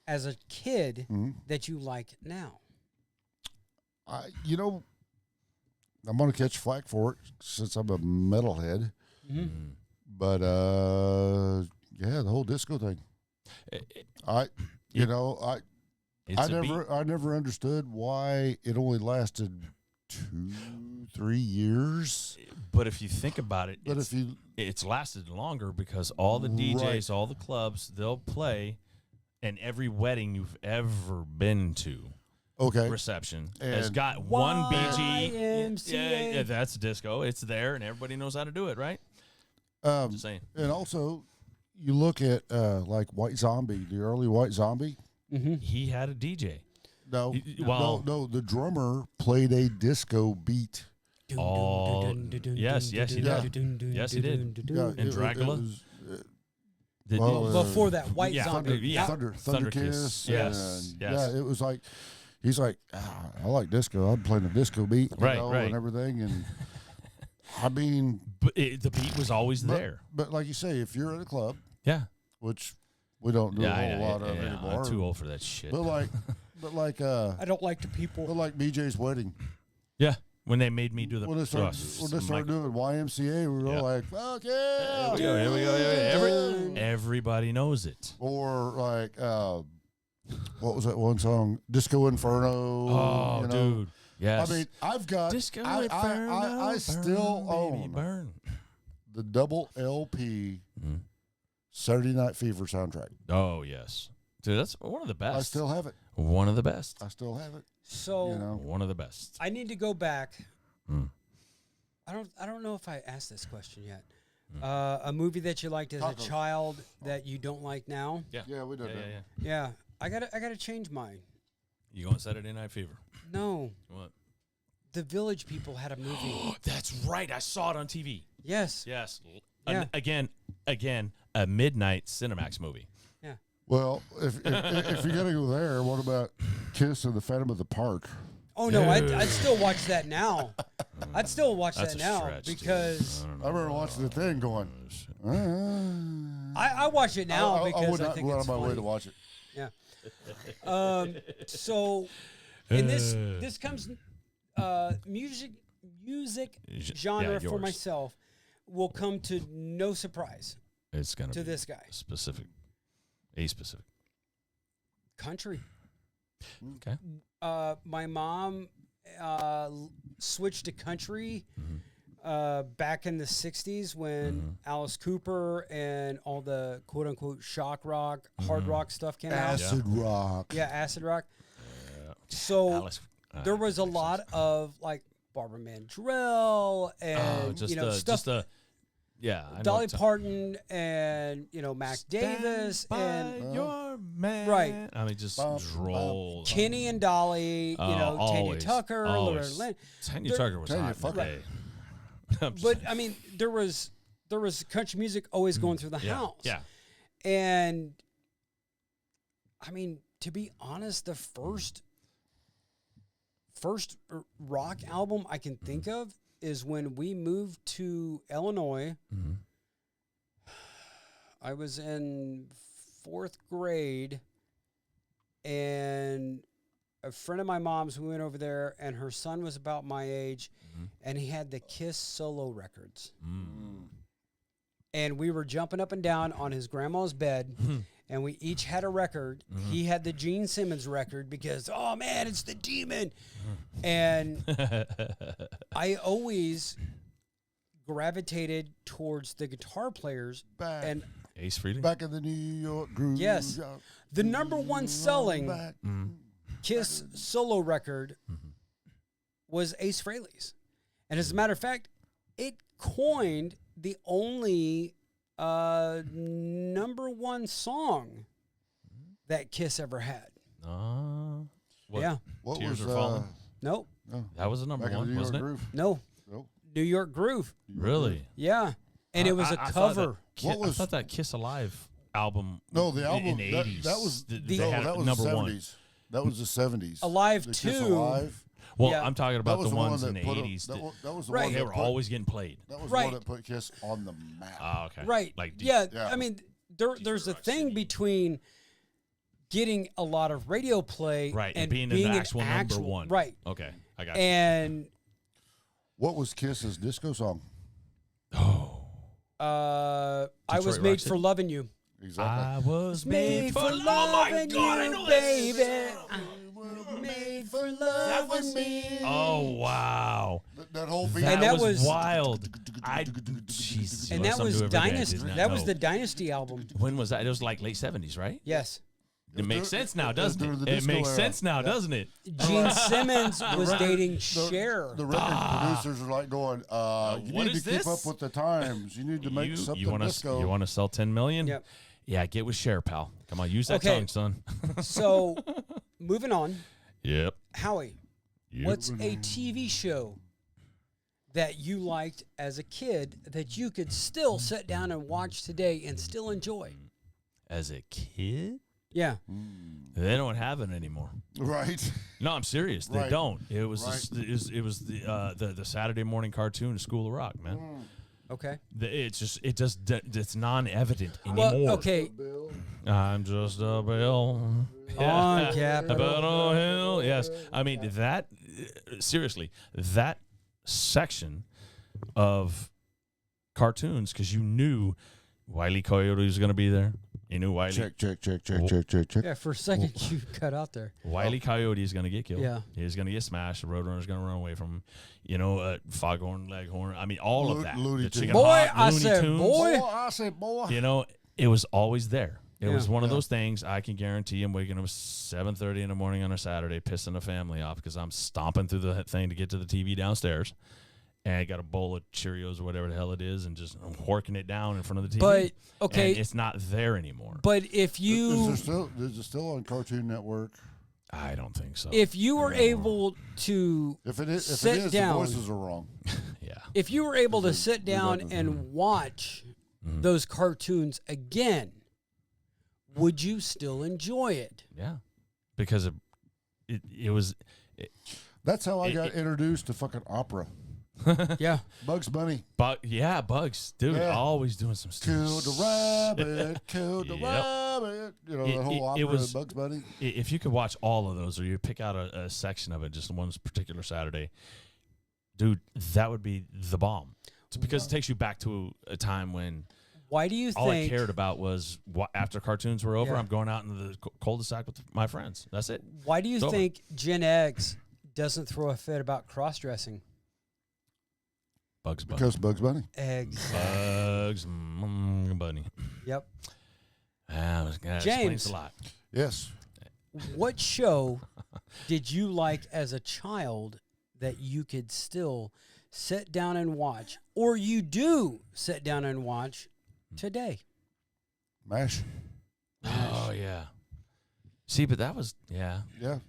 as a kid that you like now? You know, I'm gonna catch flack for it since I'm a metalhead. Mm-hmm. But yeah, the whole disco thing. I never understood why it only lasted 2-3 years. But if you think about it, But it's lasted longer because all the DJs, all the clubs, they'll play, and every wedding you've ever been to. Okay. Reception And has got one BG. YMCA. Yeah, that's disco. It's there, and everybody knows how to do it, right? Just saying. And also, you look at like White Zombie, the early White Zombie. Mm-hmm. He had a DJ. No, the drummer played a disco beat. Oh, yes, he did. Yes, he did. Yeah, And Dracula. Before that, White Zombie. Thunder Kiss. Yes, and, yes. Yeah, it was like he's like, I like disco. I'm playing a disco beat, right, and everything. And I mean, but the beat was always there. But like you say, if you're at a club, yeah, which we don't do a whole lot of anymore. I'm too old for that shit. But like, I don't like the people. But like BJ's wedding. Yeah, when they made me do the when they started doing YMCA, we were all like, "Fuck yeah!" Here we go. Everybody knows it. Or like, what was that one song? Disco Inferno. Oh, dude. Yes. I mean, I've got Disco Inferno. I still own the double LP Saturday Night Fever soundtrack. Oh yes, dude, that's one of the best. I still have it. One of the best. I still have it. So one of the best. I need to go back. I don't know if I asked this question yet. A movie that you liked as a child that you don't like now? Yeah, we did that. Yeah. I gotta change mine. You going Saturday Night Fever? No. What? The Village People had a movie. That's right. I saw it on TV. Yes. Yes. Yeah. Again, a midnight Cinemax movie. Yeah. Well, if you're gonna go there, what about Kiss and the Phantom of the Park? Oh no, I'd still watch that now. I'd still watch That's that a now stretch, because I remember watching the thing going. I watch it now because I would not think go out it's of my way funny. to watch it. Yeah. So, and this comes music genre for yours. myself will come to no surprise It's gonna to be this guy. specific. Country. Okay. My mom switched to country back in the 60s when Alice Cooper and all the quote-unquote shock rock, hard rock stuff came out. Acid rock. Yeah, acid rock. So Alice, there was a lot of like Barbara Mandrell and stuff. Dolly Parton and Mac Davis and your man. Right. I mean, just droll. Kenny and Dolly. Tanya always, Tucker, always. Loretta Lynn. Tanya Tucker was hot. But I mean, there was country music always going through the house. Yeah. And I mean, to be honest, the first rock album I can think of is when we moved to Illinois. I was in 4th grade, and a friend of my mom's, we went over there, and her son was about my age, and he had the Kiss solo records. And we were jumping up and down on his grandma's bed, and we each had a record. He had the Gene Simmons record because, oh, man, it's the Demon. And I always gravitated towards the guitar players. And Ace Frehley? Back in the New York groove. Yes. The number one selling Kiss solo record was Ace Frehley's. And as a matter of fact, it coined the only number one song that Kiss ever had. What Tears Are Falling? Nope. No. That was the number Back in the one, New wasn't York it? groove. No. Nope. New York Groove. Really? Yeah. And it was a I cover. I thought that Kiss Alive album. No, the album in the 80s. that was that was number number one. 70s. That was the 70s. Alive the 2. Kiss Alive. Well, Yeah. I'm talking about the ones in the put 80s. That was the Right. one They that were put, always getting played. That was the Right. one that put Kiss on the map. Oh, okay. Right. Like yeah. yeah. I mean, there's a thing between getting a lot of radio play Right. and being being an an actual number one. Right. Okay. I got you. And What was Kiss's disco song? I was Detroit made Rock for City. loving you. Exactly. I was Made for oh my loving God, I you, know that baby. Made for loving me. Oh wow, That whole beat. that, And that was was- wild. Jesus, And you that learn was something new every day I Dynasty. did not That was know. the Dynasty album. When was that? It was like late 70s, right? Yes. It makes sense now, doesn't during it? the It disco makes era. sense now, doesn't it? Gene Simmons was dating Cher. The record producers are like going, you what need to is keep this? up with the times. You need to make something you want disco. to sell 10 million? Yep. Yeah, get with Cher, pal. Come on, use that Okay. tongue, son. So, moving on. Yep. Howie, what's a TV show that you liked as a kid that you could still sit down and watch today and still enjoy? As a kid? Yeah. They don't have it anymore. Right. No, I'm serious. They Right. don't. It was Right. it was the Saturday morning cartoon, School of Rock, man. Okay. It's non-evident Well, anymore. okay. I'm just a bill. On Capitol About a hill. Yes. I mean, that, seriously, that section of cartoons, because you knew Wile E. Coyote was going to be there. You knew Wile E. Check. Yeah, for a second you cut out there. Wile E. Coyote is going to get killed. Yeah. He's going to get smashed. The Roadrunner's going to run away from him. You know, Foghorn, Leghorn. I mean, all of that. Looney The Tunes. Chicken Boy, Hawk, I Looney said Tunes. boy. I say, boy. You know, it was always there. It Yeah. was one of those things I can guarantee I'm waking up 7:30 in the morning on a Saturday, pissing the family off because I'm stomping through the thing to get to the TV downstairs. And I got a bowl of Cheerios or whatever the hell it is and just horking it down in front of the TV. But, okay. And it's not there anymore. But if you Is it still on Cartoon Network? I don't think so. if you were able to If it is, sit down, the voices are wrong. yeah. if you were able to sit down and watch those cartoons again, would you still enjoy it? Yeah. Because it was. That's how I got introduced to fucking opera. Yeah. Bugs Bunny. Bugs. Dude, Yeah. always doing some stuff. Kill the rabbit, kill the Yep. rabbit. You know, the whole opera was- of Bugs Bunny. If you could watch all of those or you pick out a section of it just one particular Saturday, dude, that would be the bomb. It's because it takes you back to a time when Why do you all I think cared about was after cartoons were over, Yeah. I'm going out in the cul-de-sac with my friends. That's it. why do you It's over. think Gen X doesn't throw a fit about cross-dressing? Bugs Bunny. Because Bugs Bunny. Eggs. Bugs Bunny. Yep. That explains James. a lot. Yes. What show did you like as a child that you could still sit down and watch, or you do sit down and watch today? MASH. Oh, yeah. See, but that was, yeah. Yeah.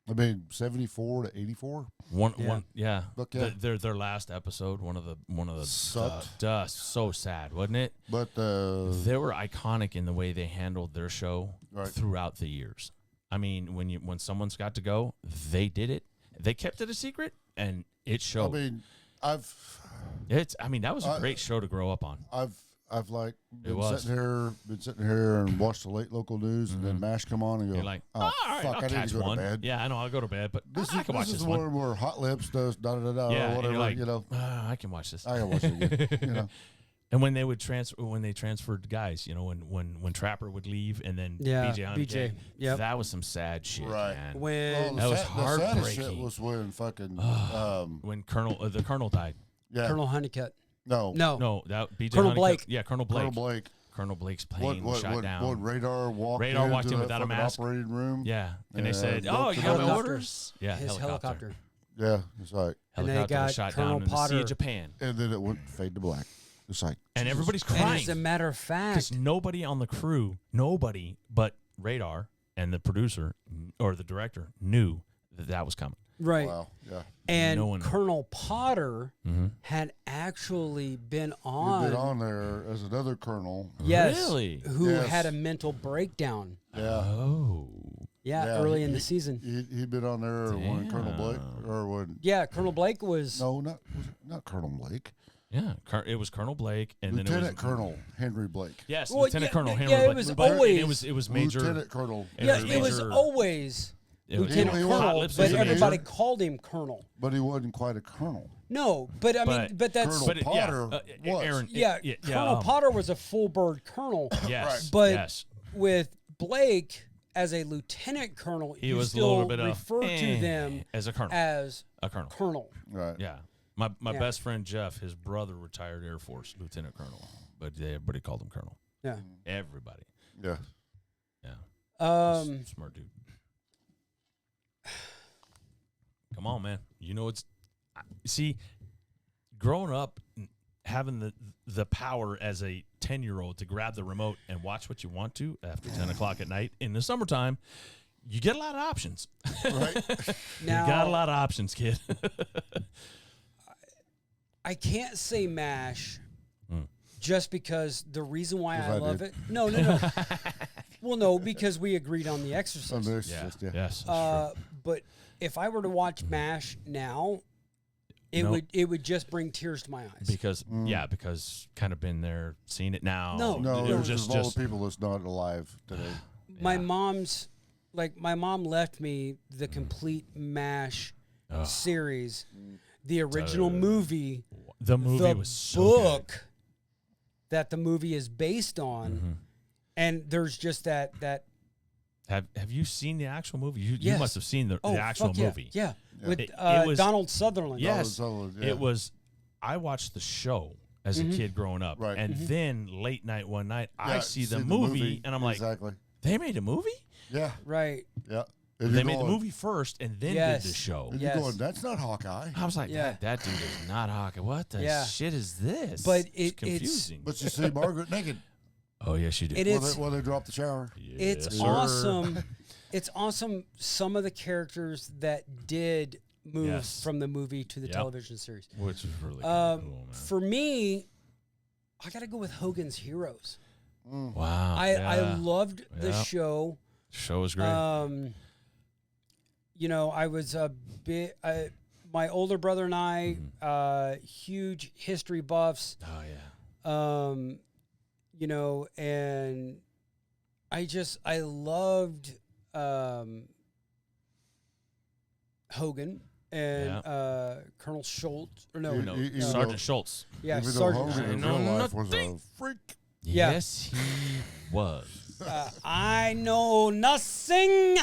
I mean, 74 to 84. One, Look, yeah. Their last episode, one of the Sucked. so sad, wasn't it? But They were iconic in the way they handled their show Right. throughout the years. I mean, when someone's got to go, they did it. They kept it a secret, and it I showed. mean, that was a great show to grow up on. I've like been was. sitting here and watched the late local news, and then MASH come on and go, You're like, oh all right, fuck, I'll I need catch to go one. to bed. Yeah, I know, I'll go to bed, but This I can watch is this the one. one where Hot Lips does da da da Yeah, or and whatever. you're like, You know, I can watch this. I can watch it again. You know, And when they transferred guys, you know, when Trapper would leave and then Yeah, BJ on BJ, yep. that was some sad shit, Right. man. When That was the saddest shit heartbreaking. was when fucking When the Colonel died. yeah, Colonel Honeycutt. no, No, that BJ Colonel Honeycutt- Blake. Yeah, Colonel Blake. Colonel Blake. Blake's plane was shot down. What Radar walked Radar into walked in that without a fucking mask. operating room. Yeah, and they And said, looked "Oh, at you have the orders." Yeah, His helicopter. Yeah, it's like, And they Helicopter got was shot Colonel down in the Sea Potter. of Japan, and then it went fade to black. It's like, and Jesus everybody's Christ. And crying as a matter of because fact, nobody on the crew, nobody but Radar and the producer or the director knew that was coming. right. Wow, yeah. And No one- Colonel Potter Mm-hmm. had actually been He'd on, been on there as another colonel. yes, Really? who Yes. had a mental breakdown. Yeah. Oh, Yeah, Yeah, early in the season. He'd been on there when Colonel Blake, or when, Yeah, Colonel Blake was. no, not Colonel Blake. yeah. It was Colonel Blake, and then it was Lieutenant Colonel Henry Blake. Yes, Well, Lieutenant yeah, Colonel yeah, Henry it Blake. was But always- it was Major. Lieutenant Colonel. It Yeah, was it was Major- always Lieutenant he was- Colonel, Lips but is a everybody major. called him Colonel. But he wasn't quite a colonel. No, but I mean, but that's Colonel But Potter was. Aaron, yeah. Colonel Potter was a full bird colonel. Yes, But yes. with Blake as a lieutenant colonel, He you was a still little bit of refer to them as a colonel. as A colonel. colonel. Right. Yeah. My Yeah. best friend Jeff, his brother retired Air Force Lieutenant Colonel, but everybody called him Colonel. Yeah. Everybody. Yeah. Yeah. Smart dude. Come on, man. You know see, growing up having the power as a 10-year-old to grab the remote and watch what you want to after 10 o'clock at night in the summertime, you get a lot of options. Right. Now, You got a lot of options, kid. I can't say MASH Mm. just because the reason why I I love did. it. No. Well, no, because we agreed on The Exorcist. On this, yeah. Yes. that's But if I were to watch MASH now, it No. would just bring tears to my eyes. true. Because kind of been there, seen it now. No. No, it it was was all the people that's not alive today. My mom left me the complete MASH series, the original movie, the movie the was so book good. that the movie is based on, Mm-hmm. and there's just that. Have you seen the actual movie? You Yes. must have seen the Oh, actual fuck yeah, movie. yeah, with It was- Donald Sutherland. Yes, Donald Sutherland, yeah. it was. I watched the show as a kid growing up, Right. and then late night one night I Yeah, see the movie, and I'm like, exactly. they made a movie? Yeah. Right. Yeah. They made the movie first and then Yes. did the show. And Yes. you're going, that's not Hawkeye. I was like, Yeah. that dude is not Hawkeye. What the Yeah. shit is this? But it's it's- confusing. But you see Margaret naked Oh yes, you did. It is. while they dropped the shower. It's Yes, sir. awesome. It's awesome. Some of the characters that did move Yes. from the movie to the Yep. television series. Which is really cool, man. For me, I got to go with Hogan's Heroes. Wow. I loved the Yeah. show. Show was great. I was a bit. My older brother and I, Mm-hmm. huge history buffs. oh yeah. And I loved Hogan and Colonel Schultz. Or no, You- you- Sergeant Schultz. yeah, Even though Sergeant. Hogan in I know real life was a nothing. freak. Yeah. Yes, he was. I know nothing.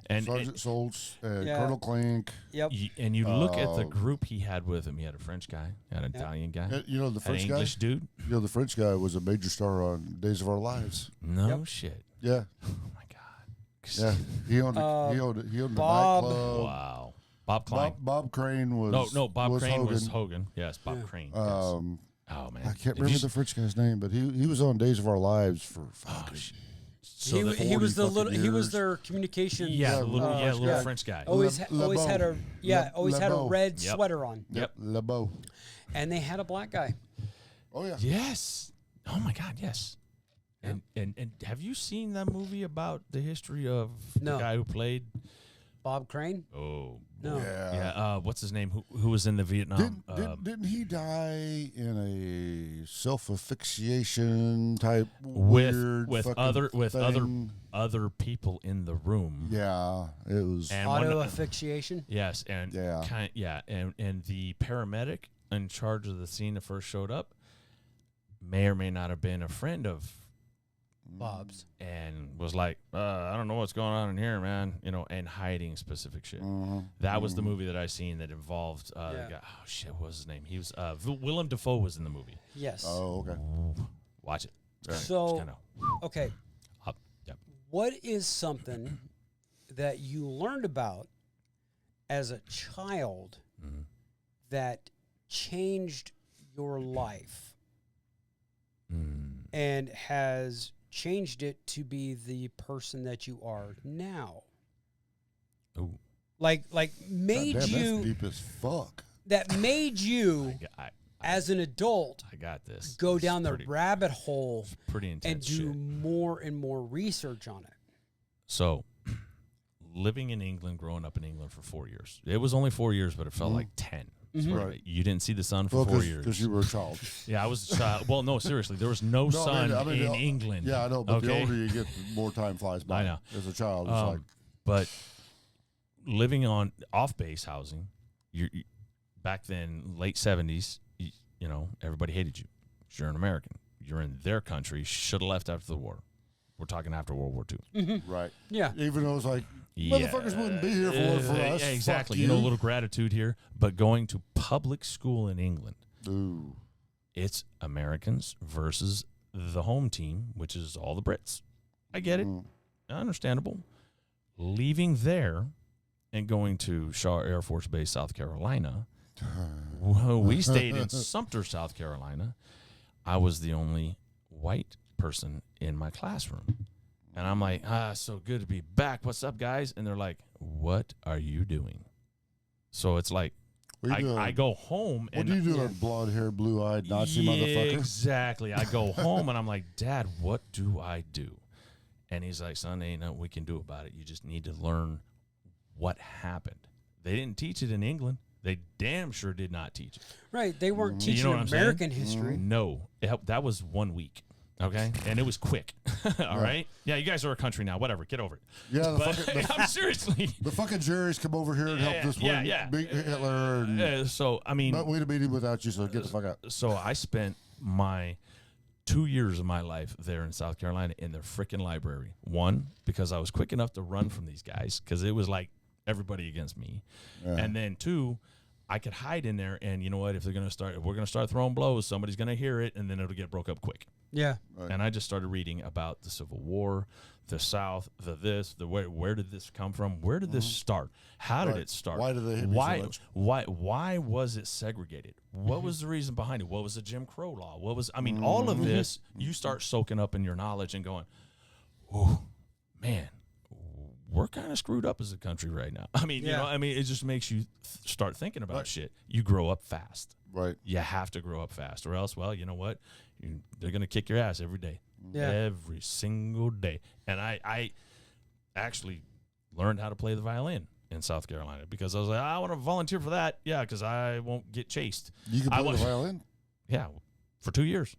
And Sergeant Schultz, Yeah. Colonel Klink. Yep. you look at the group he had with him. He had a French guy, had an Italian guy, You know the had an French guy. English dude. You know the French guy was a major star on Days of Our Lives. No shit. Yeah, Oh my god. yeah. He owned. He owned the Bob- nightclub. Wow. Bob Klein. Bob Crane was. no, Bob was Crane Hogan. was Hogan. Yes, Bob Crane. Yes. Oh man, I can't If remember you- the French guy's name, but he was on Days of Our Lives for Oh, fucking. shit. He, So he was the 40 little. He was fucking their communications. yeah, little yeah. French guy. Always, Le always had a Beau. always had a Le Beau. red Yep. sweater on, Yep. LeBeau. and they had a black guy. Oh yeah. Yes. Oh my God. Yes. And have you seen that movie about the history of No. the guy who played? Bob Crane. Oh. No. Yeah. Yeah. What's his name? Who was in the Vietnam? Didn't he die in a self-asphyxiation type with weird other thing? other people in the room. Yeah, it was. And Auto one, asphyxiation. yes, and Yeah. and the paramedic in charge of the scene that first showed up may or may not have been a friend of Bob's. and was like, I don't know what's going on in here, man, and hiding specific shit. Mhm. That was the movie that I seen that involved the guy. Oh shit, what was his name? He was Willem Dafoe was in the movie. Yes. Oh, okay. Watch it. So Kinda, okay, yep. what is something that you learned about as a child Mm-hmm. that changed your life Mm. and has changed it to be the person that you are now? Ooh. Like made God damn, you that's deep as fuck. that made you I as an adult got this. go It's down the pretty, rabbit hole pretty and intense do shit. more and more research on it. So, living in England, growing up in England for 4 years. It was only 4 years, but it felt like 10. Right. You didn't see the sun for 4 years. Because you were a child. Yeah, I was a child. Well, no, seriously. There was no sun in England. Yeah, I know. But the okay? older you get, the more time flies by. I know. As a child, it's like. But living on off-base housing, you back then, late 70s, you know, everybody hated you. You're an American. You're in their country. Should have left after the war. We're talking after World War II. Mm-hmm. Right. Yeah. Even though it's like, motherfuckers wouldn't be here for us. Yeah, exactly. Fuck You know, a little gratitude here. But going to public school in England, Ooh. it's Americans versus the home team, which is all the Brits. I get it. Understandable. Leaving there and going to Shaw Air Force Base, South Carolina. We stayed in Sumter, South Carolina. I was the only white person in my classroom. And I'm like, so good to be back. What's up, guys? And they're like, what are you doing? So it's like, I go home. What do you do, blonde hair, blue-eyed Nazi motherfucker? Exactly. I go home and I'm like, Dad, what do I do? And he's like, son, ain't nothing we can do about it. You just need to learn what happened. They didn't teach it in England. They damn sure did not teach it. Right. They weren't teaching American history. No. That was 1 week. Okay? And it was quick. All right? Yeah, you guys are a country now. Whatever. Get over it. Yeah, I'm seriously. The fucking Jerry's come over here and help this one beat Hitler. And, so, I mean. But we'd have beat him without you, so get the fuck out. So I spent my 2 years of my life there in South Carolina in their freaking library. One, because I was quick enough to run from these guys, because it was like everybody against me. Yeah. And then two, I could hide in there, and you know what? If we're gonna start throwing blows, somebody's gonna hear it, and then it'll get broke up quick. Yeah. Right. And I just started reading about the Civil War, the South, where did this come from? Where did this start? How did it start? Why did they hate me so much? Why was it segregated? What was the reason behind it? What was the Jim Crow law? All of this you start soaking up in your knowledge and going, oh man, we're kind of screwed up as a country right now. It just makes you start thinking about shit. You grow up fast. Right. You have to grow up fast, or else, well, you know what? They're going to kick your ass every day. Yeah. Every single day. And I actually learned how to play the violin in South Carolina because I was like, I want to volunteer for that. Yeah, because I won't get chased. You can play the violin? Yeah, for 2 years.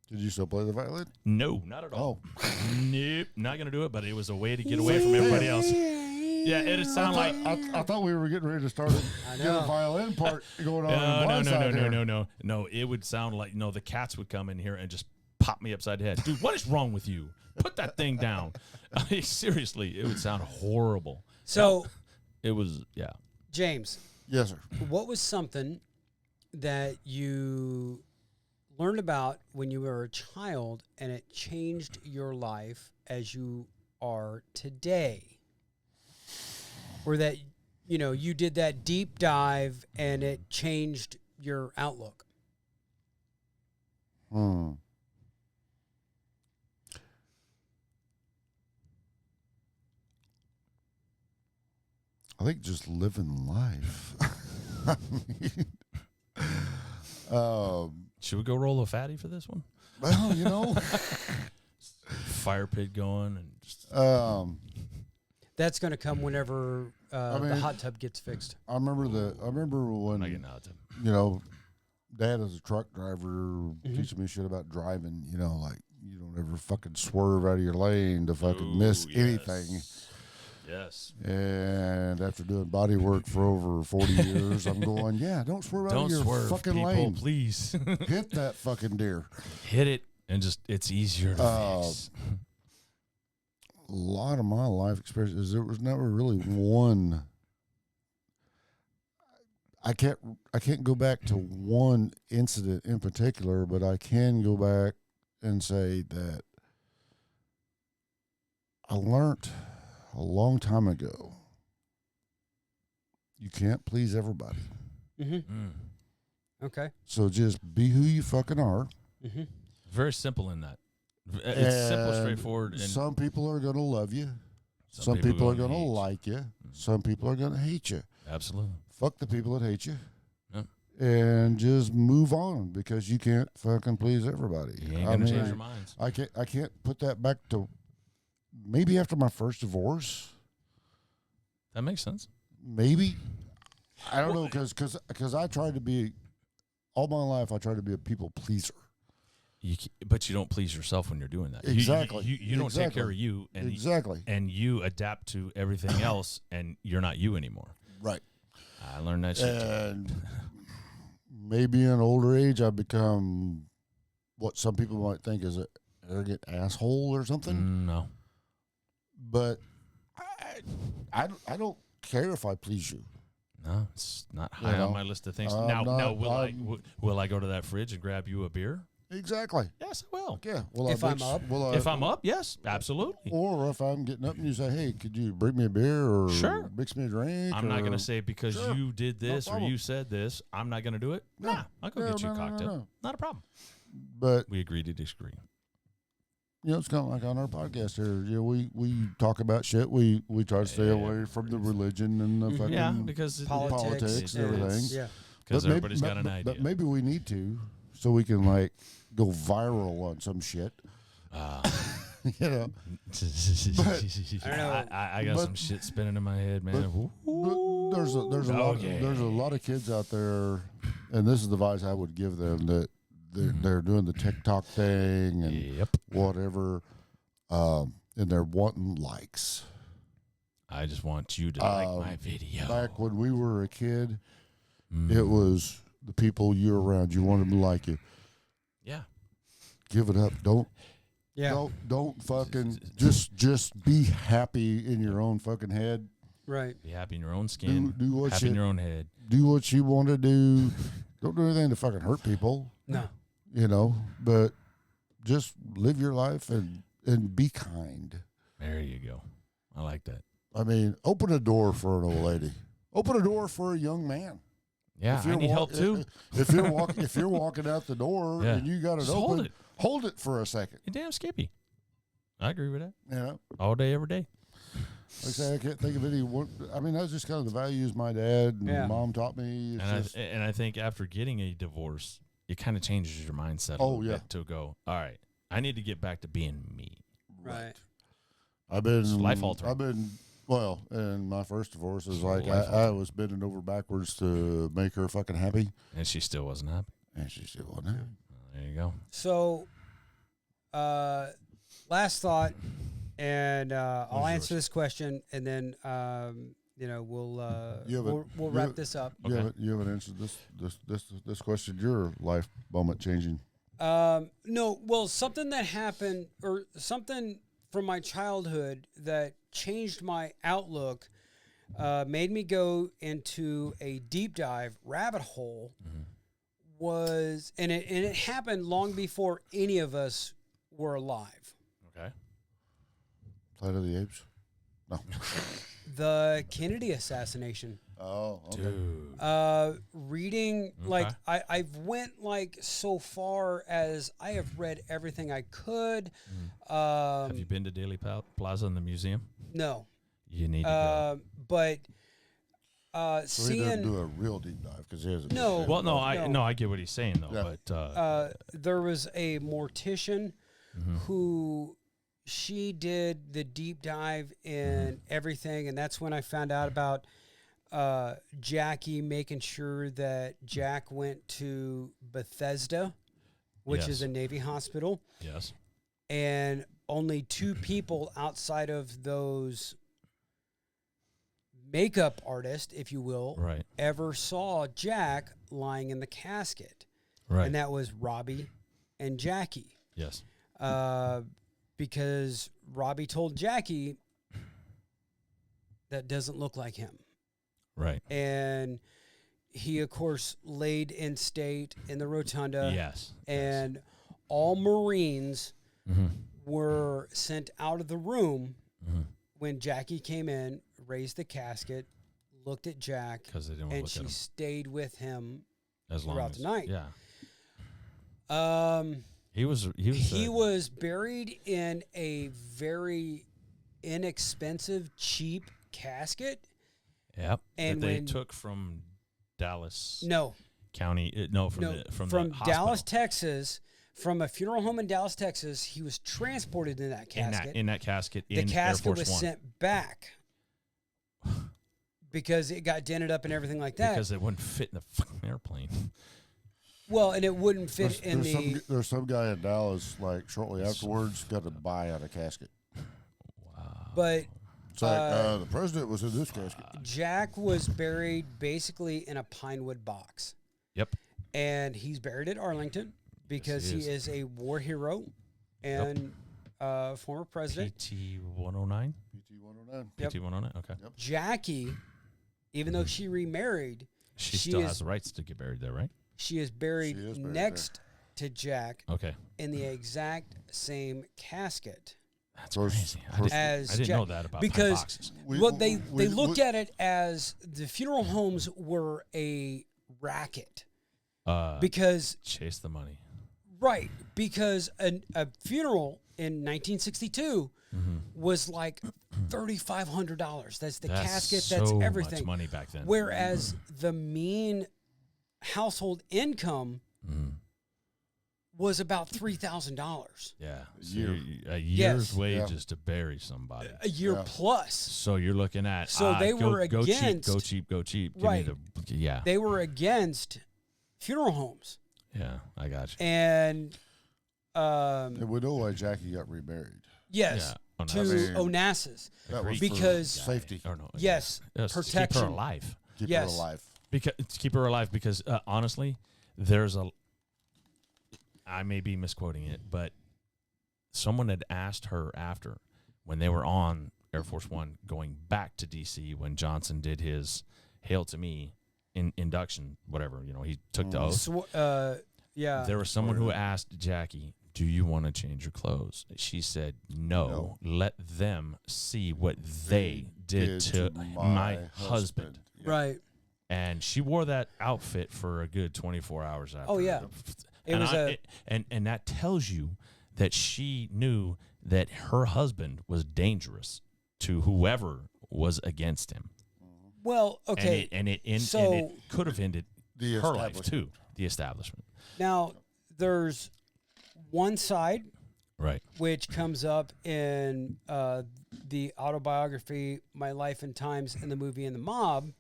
Did you still play the violin? No, not at all. Oh. Nope, not going to do it, but it was a way to get away from everybody else. Yeah, it'd sound like... I thought we were getting ready to start get a violin part going on. No, it would sound like, the cats would come in here and just pop me upside the head. Dude, what is wrong with you? Put that thing down. I mean, seriously, it would sound horrible. So... It was, yeah. James. Yes, sir. What was something that you learned about when you were a child and it changed your life as you are today? Or that, you did that deep dive and it changed your outlook? I think just living life. Should we go roll a fatty for this one? Well, Fire pit going and just... That's going to come whenever the hot tub gets fixed. I remember when I get in the hot tub. Dad is a truck driver teaching me shit about driving, like you don't ever fucking swerve out of your lane to fucking miss anything. Yes. And after doing body work for over 40 years, I'm going, don't swerve out of your fucking people, lane. Please. Hit that fucking deer. Hit it, and just it's easier to fix. A lot of my life experiences, there was never really one. I can't go back to one incident in particular, but I can go back and say that I learned a long time ago, you can't please everybody. Okay. So just be who you fucking are. Very simple in that. It's simple, straightforward. And some people are going to love you. Some people are going to like you. Some people are going to hate you. Absolutely. Fuck the people that hate you. Yep. And just move on because you can't fucking please everybody. You ain't going to change their minds. I can't put that back to maybe after my first divorce. That makes sense. Maybe. I don't know, because I tried to be all my life. I tried to be a people pleaser. But you don't please yourself when you're doing that. Exactly. You don't take care of you, and and you adapt to everything else, and you're not you anymore. Right. I learned that shit. And maybe in older age, I've become what some people might think is an arrogant asshole or something. No. But I don't care if I please you. No, it's not high on my list of things. Now, will I go to that fridge and grab you a beer? Exactly. Yes, I will. Yeah. If I'm up? If I'm up, yes, absolutely. Or if I'm getting up and you say, hey, could you bring me a beer or Sure. mix me a drink? I'm not going to say because Sure. you did this or problem. you said this, I'm not going to do it. No. Nah, I'll go get you a cocktail. No. Not a problem. But, We agree to disagree. it's kind of like on our podcast here. We talk about shit. We try to stay away from the religion and the fucking Yeah, because politics and everything. Yeah. Because But everybody's maybe- got an idea. But maybe we need to, so we can go viral on some shit. You know. I don't know. I got some shit spinning in my head, man. But there's a lot of kids out there, and this is the advice I would give them, that they're doing the TikTok thing and whatever, and they're wanting likes. I just want you to like my video. Back when we were a kid, it was the people you're around. You wanted them to like you. Yeah. Give it up. Don't fucking just be happy in your own fucking head. Right. Be happy in your own skin. Do what happy in your own head. Do what you want to do. Don't do anything to fucking hurt people. No. But just live your life and be kind. There you go. I like that. I mean, open a door for an old lady. Open a door for a young man. Yeah, I need help too. If you're walking out the door and you got it just open, hold it for a second. You're damn skippy. I agree with that. You know, all day, every day. Like I say, I can't think of any. I mean, that's just kind of the values my dad and mom taught me. And I think after getting a divorce, it kind of changes your mindset. Bit to go, all right, I need to get back to being me. Right. It's life altering. Well, and my first divorce was like I was bending over backwards to make her fucking happy. And she still wasn't happy. And she still wasn't happy. There you go. So, last thought, and I'll answer this question, and then we'll wrap this up. Okay. You haven't answered this question. Your life moment changing. No. Well, something that happened, or something from my childhood that changed my outlook, made me go into a deep dive rabbit hole. Was and it happened long before any of us were alive. Okay. Planet of the Apes? No. The Kennedy assassination. Oh, okay. Dude. Reading, I've went so far as I have read everything I could. Have you been to Daily Plaza in the museum? No. You need to go. But so he didn't do a real deep dive because he hasn't. No. Well, no, I get what he's saying though. Yeah. But there was a mortician who she did the deep dive in everything, and that's when I found out about Jackie making sure that Jack went to Bethesda, which is a Navy hospital. Yes. And only 2 people outside of those makeup artists, if you will, ever saw Jack lying in the casket. Right. And that was Robbie and Jackie. Yes. Because Robbie told Jackie, that doesn't look like him. Right. And he, of course, laid in state in the rotunda. Yes. And all Marines were sent out of the room when Jackie came in, raised the casket, looked at Jack, and she stayed with him throughout the night. Yeah. He was buried in a very inexpensive, cheap casket. Yep. And they took from Dallas. No. County. From Dallas, Texas. From a funeral home in Dallas, Texas, he was transported in that casket. In that casket. The casket Air Force was One. sent back because it got dented up and everything like that. Because it wouldn't fit in the fucking airplane. Well, and it wouldn't fit in the. There's some guy in Dallas, like shortly afterwards, got to buy out a casket. Wow. But It's like the president was in this casket. Jack was buried basically in a pine wood box. Yep. And he's buried at Arlington because Yes, he is a war hero and former president. PT 109. PT 109. Yep. PT 109. Okay. Yep. Jackie, even though she remarried, She still has the rights to get buried there, right? She is buried, next to Jack Okay. in the exact same casket. That's First- crazy. As I didn't Jack, know that about because pine boxes. they looked at it as the funeral homes were a racket because Chase the money. right because a funeral in 1962 was like $3,500. That's the casket. That's so everything. much money back then. Whereas the mean household income was about $3,000 Yeah. So year. a year's Yes. wages to bury somebody. a year Yeah. plus. So you're looking at So they go, were go against- cheap. Give Right. me the They were against funeral homes, yeah. I got you. and And we know why Jackie got remarried. yes, Yeah. to Onassis. Onassis. That was Because- for safety. Or no, Yes, to keep protection. her alive. Keep Yes. her alive. Because to keep her alive. Because honestly, there's I may be misquoting it, but someone had asked her after when they were on Air Force One going back to DC when Johnson did his Hail to Me induction, whatever, he took the oath. Yeah. There was someone who asked Jackie, "Do you want to change your clothes?" She said, "No. Let them see what they did to my husband." Yeah. Right. And she wore that outfit for a good 24 hours after. Oh, yeah. And that tells you that she knew that her husband was dangerous to whoever was against him. Well, okay. And it could have ended The her life establishment. too. The establishment. Now, there's one side Right. which comes up in the autobiography "My Life and Times" in the movie "In the Mob,"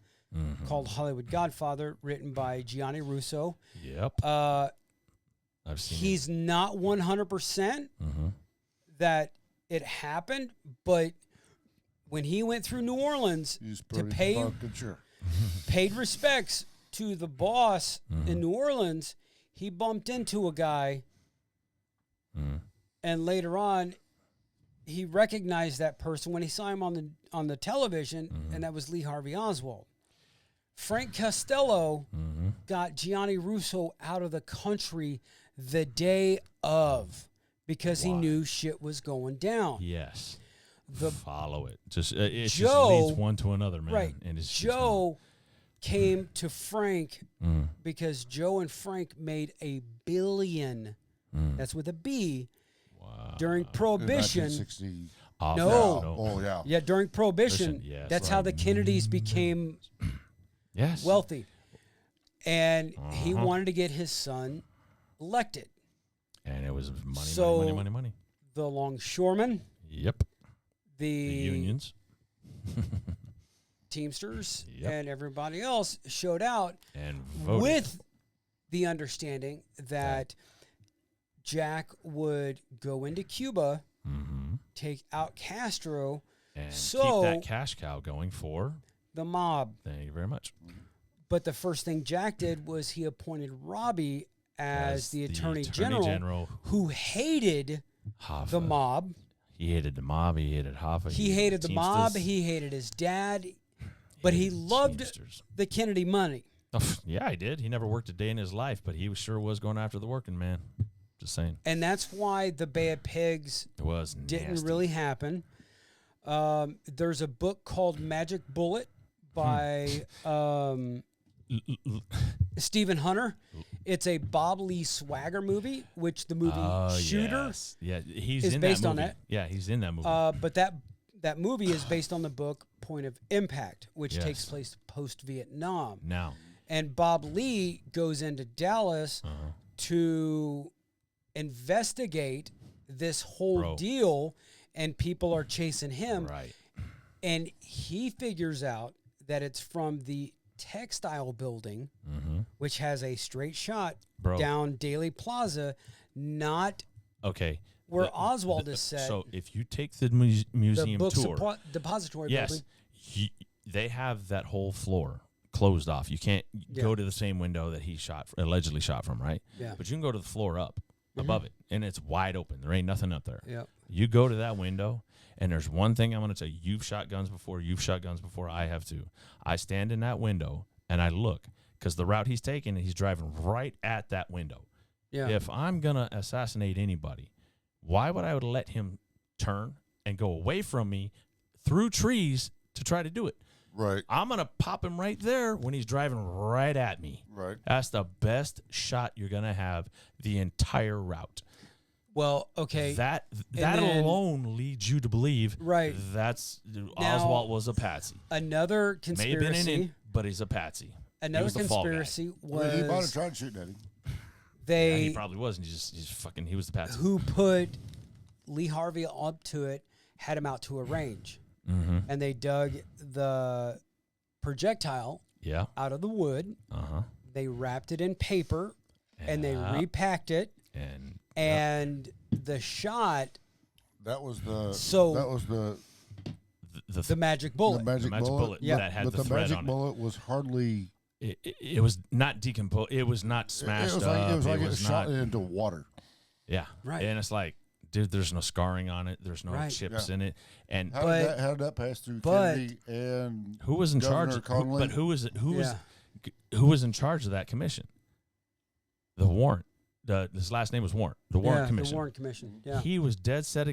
called "Hollywood Godfather," written by Gianni Russo. Yep. I've seen He's not 100% that it happened, but when he went through New Orleans He's to pretty fucking sure. paid respects to the boss in New Orleans, he bumped into a guy, and later on, he recognized that person when he saw him on the television, and that was Lee Harvey Oswald. Frank Costello got Gianni Russo out of the country the day of because he knew shit was going down. Yes. The Follow it. It just Joe- leads one to another, man. Right. And it's just Joe came to Frank because Joe and Frank made $1 billion. That's with a B. Wow. During Prohibition. 1960. No. Oh, yeah. Yeah, during Prohibition. Listen, yes, that's how right. the Kennedys became Yes. wealthy. And he wanted to get his son elected. And it was money, So- money. The longshoremen, Yep. the The unions. Teamsters, Yep. and everybody else showed out And voted. with the understanding that Jack would go into Cuba, take out Castro, and so- keep that cash cow going for. the mob. Thank you very much. But the first thing Jack did was he appointed Robbie as the Attorney General, who hated Hoffa. the mob. He hated the mob. He hated Hoffa. He hated the mob. Teamsters. He hated his dad. But he hated loved Teamsters. the Kennedy money. Oh, yeah, he did. He never worked a day in his life, but he sure was going after the working man. Just saying. And that's why the Bay of Pigs It was didn't nasty. really happen. There's a book called Magic Bullet by Stephen Hunter. It's a Bob Lee Swagger movie, which the movie Shooter Yes. Yeah, he's is in based that on movie. that. Yeah, he's in that movie. But that movie is based on the book Point of Impact, which Yes. takes place post-Vietnam. now. And Bob Lee goes into Dallas to investigate this whole deal, and people are chasing him. Right. And he figures out that it's from the textile building, Mm-hmm. which has a straight shot Bro. down Daly Plaza, not Okay. where Oswald is set. So if you take the The museum book tour, depository yes, building. they have that whole floor closed off. You can't go to the same window that he allegedly shot from, right? Yeah. But you can go to the floor up above it, and it's wide open. There ain't nothing up there. Yeah. You go to that window, and there's one thing I'm going to tell you. You've shot guns before. You've shot guns before. I have too. I stand in that window, and I look, because the route he's taking, he's driving right at that window. Yeah. If I'm going to assassinate anybody, why would I let him turn and go away from me through trees to try to do it? Right. I'm going to pop him right there when he's driving right at me. Right. That's the best shot you're going to have the entire route. Well, okay. That then- alone leads you to believe Right. that's Now- Oswald was a patsy. Another May have been conspiracy. in it, but he's a patsy. Another was the fall guy. conspiracy He might have was tried shooting at him. Yeah, he they probably was. And he was the patsy. who put Lee Harvey up to it had him out to a range, Mm-hmm. and they dug the projectile Yeah. out of the wood. Uh-huh. They wrapped it in paper, and they Yeah. repacked it. And And the shot, That was the So- that was the the magic bullet. magic bullet. Yeah. that had But the the thread magic on bullet was hardly. it was not decomposed. It was not smashed it was up. like it was like it it was shot not. into water. Yeah. Right. And it's like, dude, there's no scarring on it. There's no Right. chips Yeah. in it. And How did that pass through but- Kennedy and who was in charge? Governor Conley? But who was Yeah. who was in charge of that commission? The warrant. His last name was Warrant. The Warrant Yeah, Commission. The Warren Commission. Yeah. He was dead set.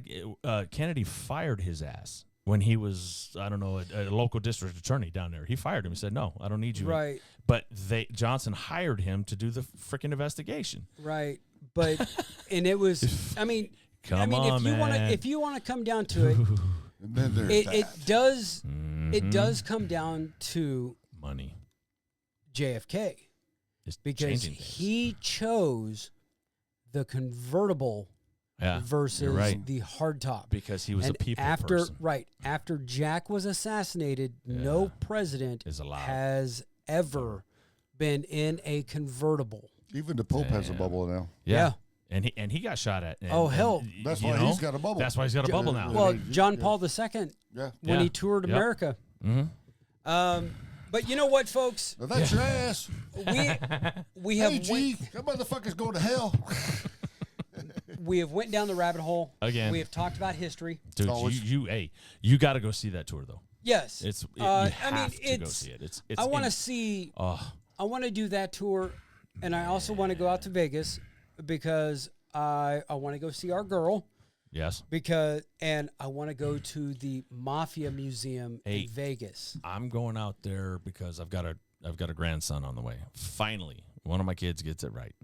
Kennedy fired his ass when he was, I don't know, a local district attorney down there. He fired him. He said, "No, I don't need you." Right. But Johnson hired him to do the freaking investigation. Right. But and it was. I mean. Come on, if you want to come down to it, and then there's it that. does Mhm. it does come down to Money. JFK It's because changing things. he chose the convertible Yeah, versus you're right. the hardtop. Because he was And a people after person. after Jack was assassinated, no president Is allowed. has ever been in a convertible. Even the Pope has a Damn. bubble now. Yeah. And he got shot at. And, Oh, hell. That's you why know, he's got a bubble. That's why he's got a bubble now. Well, Yeah. John Paul II, Yeah. when Yeah. he toured Yep. America. Mm-hmm. But you know what, folks? Now that's your ass. We have Hey, G, that motherfucker's going to hell. we have went down the rabbit hole Again. We have talked about history. Dude, Always. you got to go see that tour though. Yes, You have to go see it. It's I want to in- see. Oh, I want to do that tour, and I also want to go out to Vegas because I want to go see our girl. yes. And I want to go to the Mafia Museum Hey. in Vegas. I'm going out there because I've got a grandson on the way. Finally, one of my kids gets it right.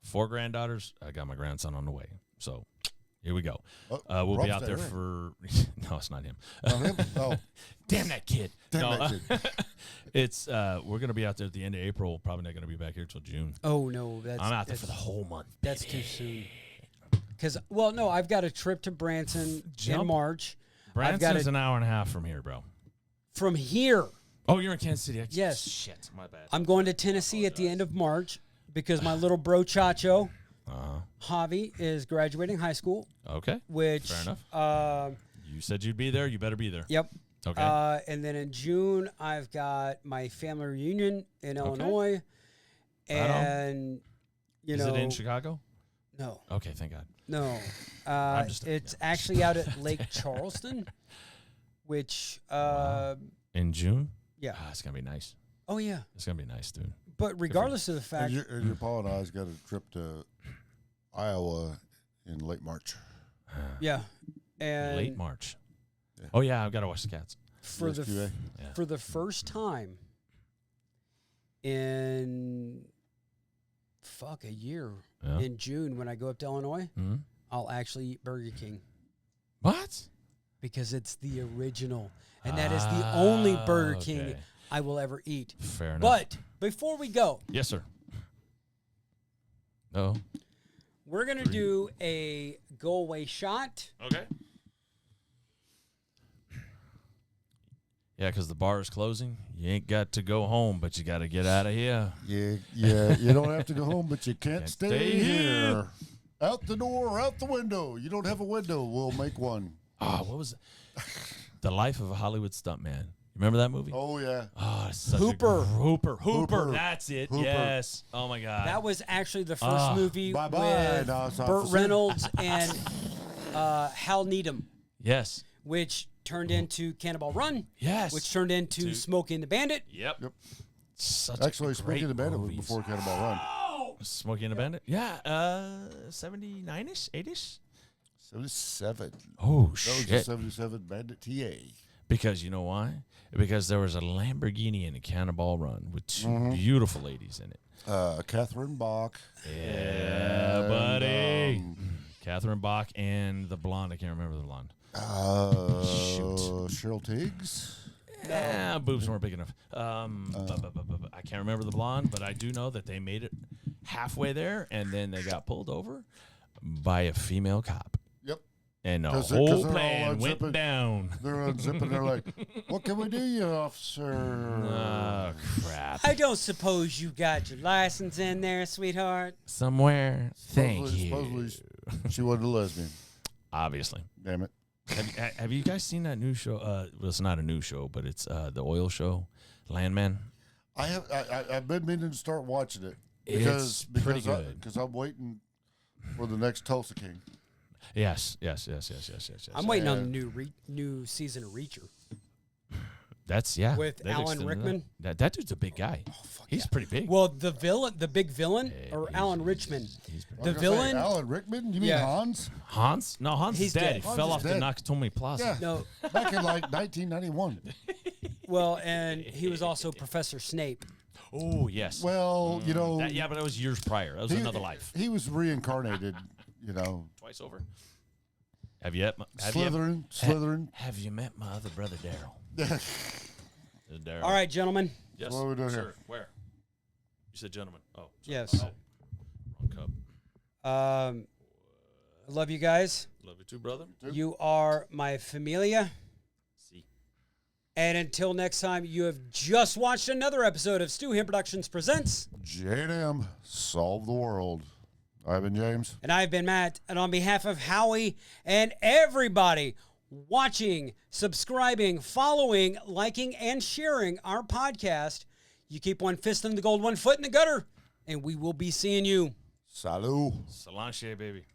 4 granddaughters. I got my grandson on the way. So here we go. Oh, We'll be Rob's out there there. for. No, it's not him. Not him? Oh, Damn that kid. damn No, that kid. it's we're gonna be out there at the end of April. Probably not gonna be back here till June. Oh no, that's I'm out there that's, for the whole month. that's baby. too soon. Because no, I've got a trip to Branson Jump. in March. Branson's an hour and a half from here, bro. From here, Oh, you're in Kansas City. Yes. Shit, my bad. I'm going to Tennessee at the end of March because my little bro Chacho, Uh-huh. Javi, is graduating high school. Okay. Which Fair enough. Uh, You said you'd be there. You better be there. yep. Okay. And then in June, I've got my family reunion in Illinois, Right on. and you Is know, it in Chicago? no, Okay, thank God. no, just- it's actually out at Lake Charleston, which, In June? yeah, It's gonna be nice. oh yeah. It's gonna be nice, dude. But regardless of the fact, And your Paul and I's got a trip to Iowa in late March. yeah, and Late March. Yeah. Oh yeah, I've got to watch the Cats. for the USQA. Yeah. for the first time in a year Yeah. in June when I go up to Illinois, Hmm? I'll actually eat Burger King What? because it's the original, and that is the only Burger King okay. I will ever eat. Fair enough. But before we go, yes, sir. Oh. we're gonna do a go away shot. Okay. Yeah, because the bar is closing. You ain't got to go home, but you got to get out of here. Yeah. You don't have to go home, but you can't stay here. Out the door, out the window. You don't have a window. We'll make one. Oh, what was it? The Life of a Hollywood Stuntman. You remember that movie? Oh, yeah. Oh, it's such Hooper. Hooper. That's it. Hooper. Yes. Oh, my God. That was actually the first movie Bye-bye, with Los Burt Officers. Reynolds and Hal Needham, Yes. which turned into Cannonball Run, Yes. which turned into Smokey and the Bandit. Yep. Yep. Actually, Smokey and the Bandit was before Cannonball Run. Smokey and the Bandit? Yeah. 79-ish? 8-ish? 77. Oh, That was the shit. 77 Bandit TA. Because you know why? Because there was a Lamborghini in a Cannonball Run with two beautiful ladies in it. Catherine Bach. Yeah, buddy. Catherine Bach and the blonde. I can't remember the blonde. Cheryl Tiggs. Yeah, boobs weren't big enough. I can't remember the blonde, but I do know that they made it halfway there, and then they got pulled over by a female cop. Yep. And the 'Cause whole they're all plan went unzipping. down. They're unzipping. They're like, "What can we do, you officer?" Oh, crap. I don't suppose you got your license in there, sweetheart. Somewhere. Thank Supposedly you. she wasn't a lesbian. Obviously. Damn it. Have you guys seen that new show? Well, it's not a new show, but it's the oil show, Landman. I've been meaning to start watching it It's pretty good. because I'm waiting for the next Tulsa King. Yes. I'm waiting on the new season of Reacher. That's With they've Alan extended Rickman. That dude's a big guy. He's pretty big. Well, the big villain, or Alan Richmond. The villain. Alan Rickman? You mean Yeah. Hans? Hans? No, Hans He's is dead. dead. He Hans fell is off the dead. Nakatomi Plaza. Yeah. No, Back in like 1991. well, and he was also Professor Snape. Oh, yes. Well, you know, Yeah, but that was years prior. That was another life. He was reincarnated, you know. Twice over. Have you? Slytherin. Have you met my other brother, Daryl? Daryl. All right, gentlemen. Yes. What are we doing sir. here? Where? You said gentlemen. Oh. Sorry. Yes. Oh, wrong cup. I love you guys. Love you too, brother. You are my familia. See. And until next time, you have just watched another episode of Stu Him Productions Presents. J&M, solve the world. I've been James. And I've been Matt. And on behalf of Howie and everybody watching, subscribing, following, liking, and sharing our podcast, you keep one fist in the gold, one foot in the gutter, and we will be seeing you. Salut. Salanche, baby.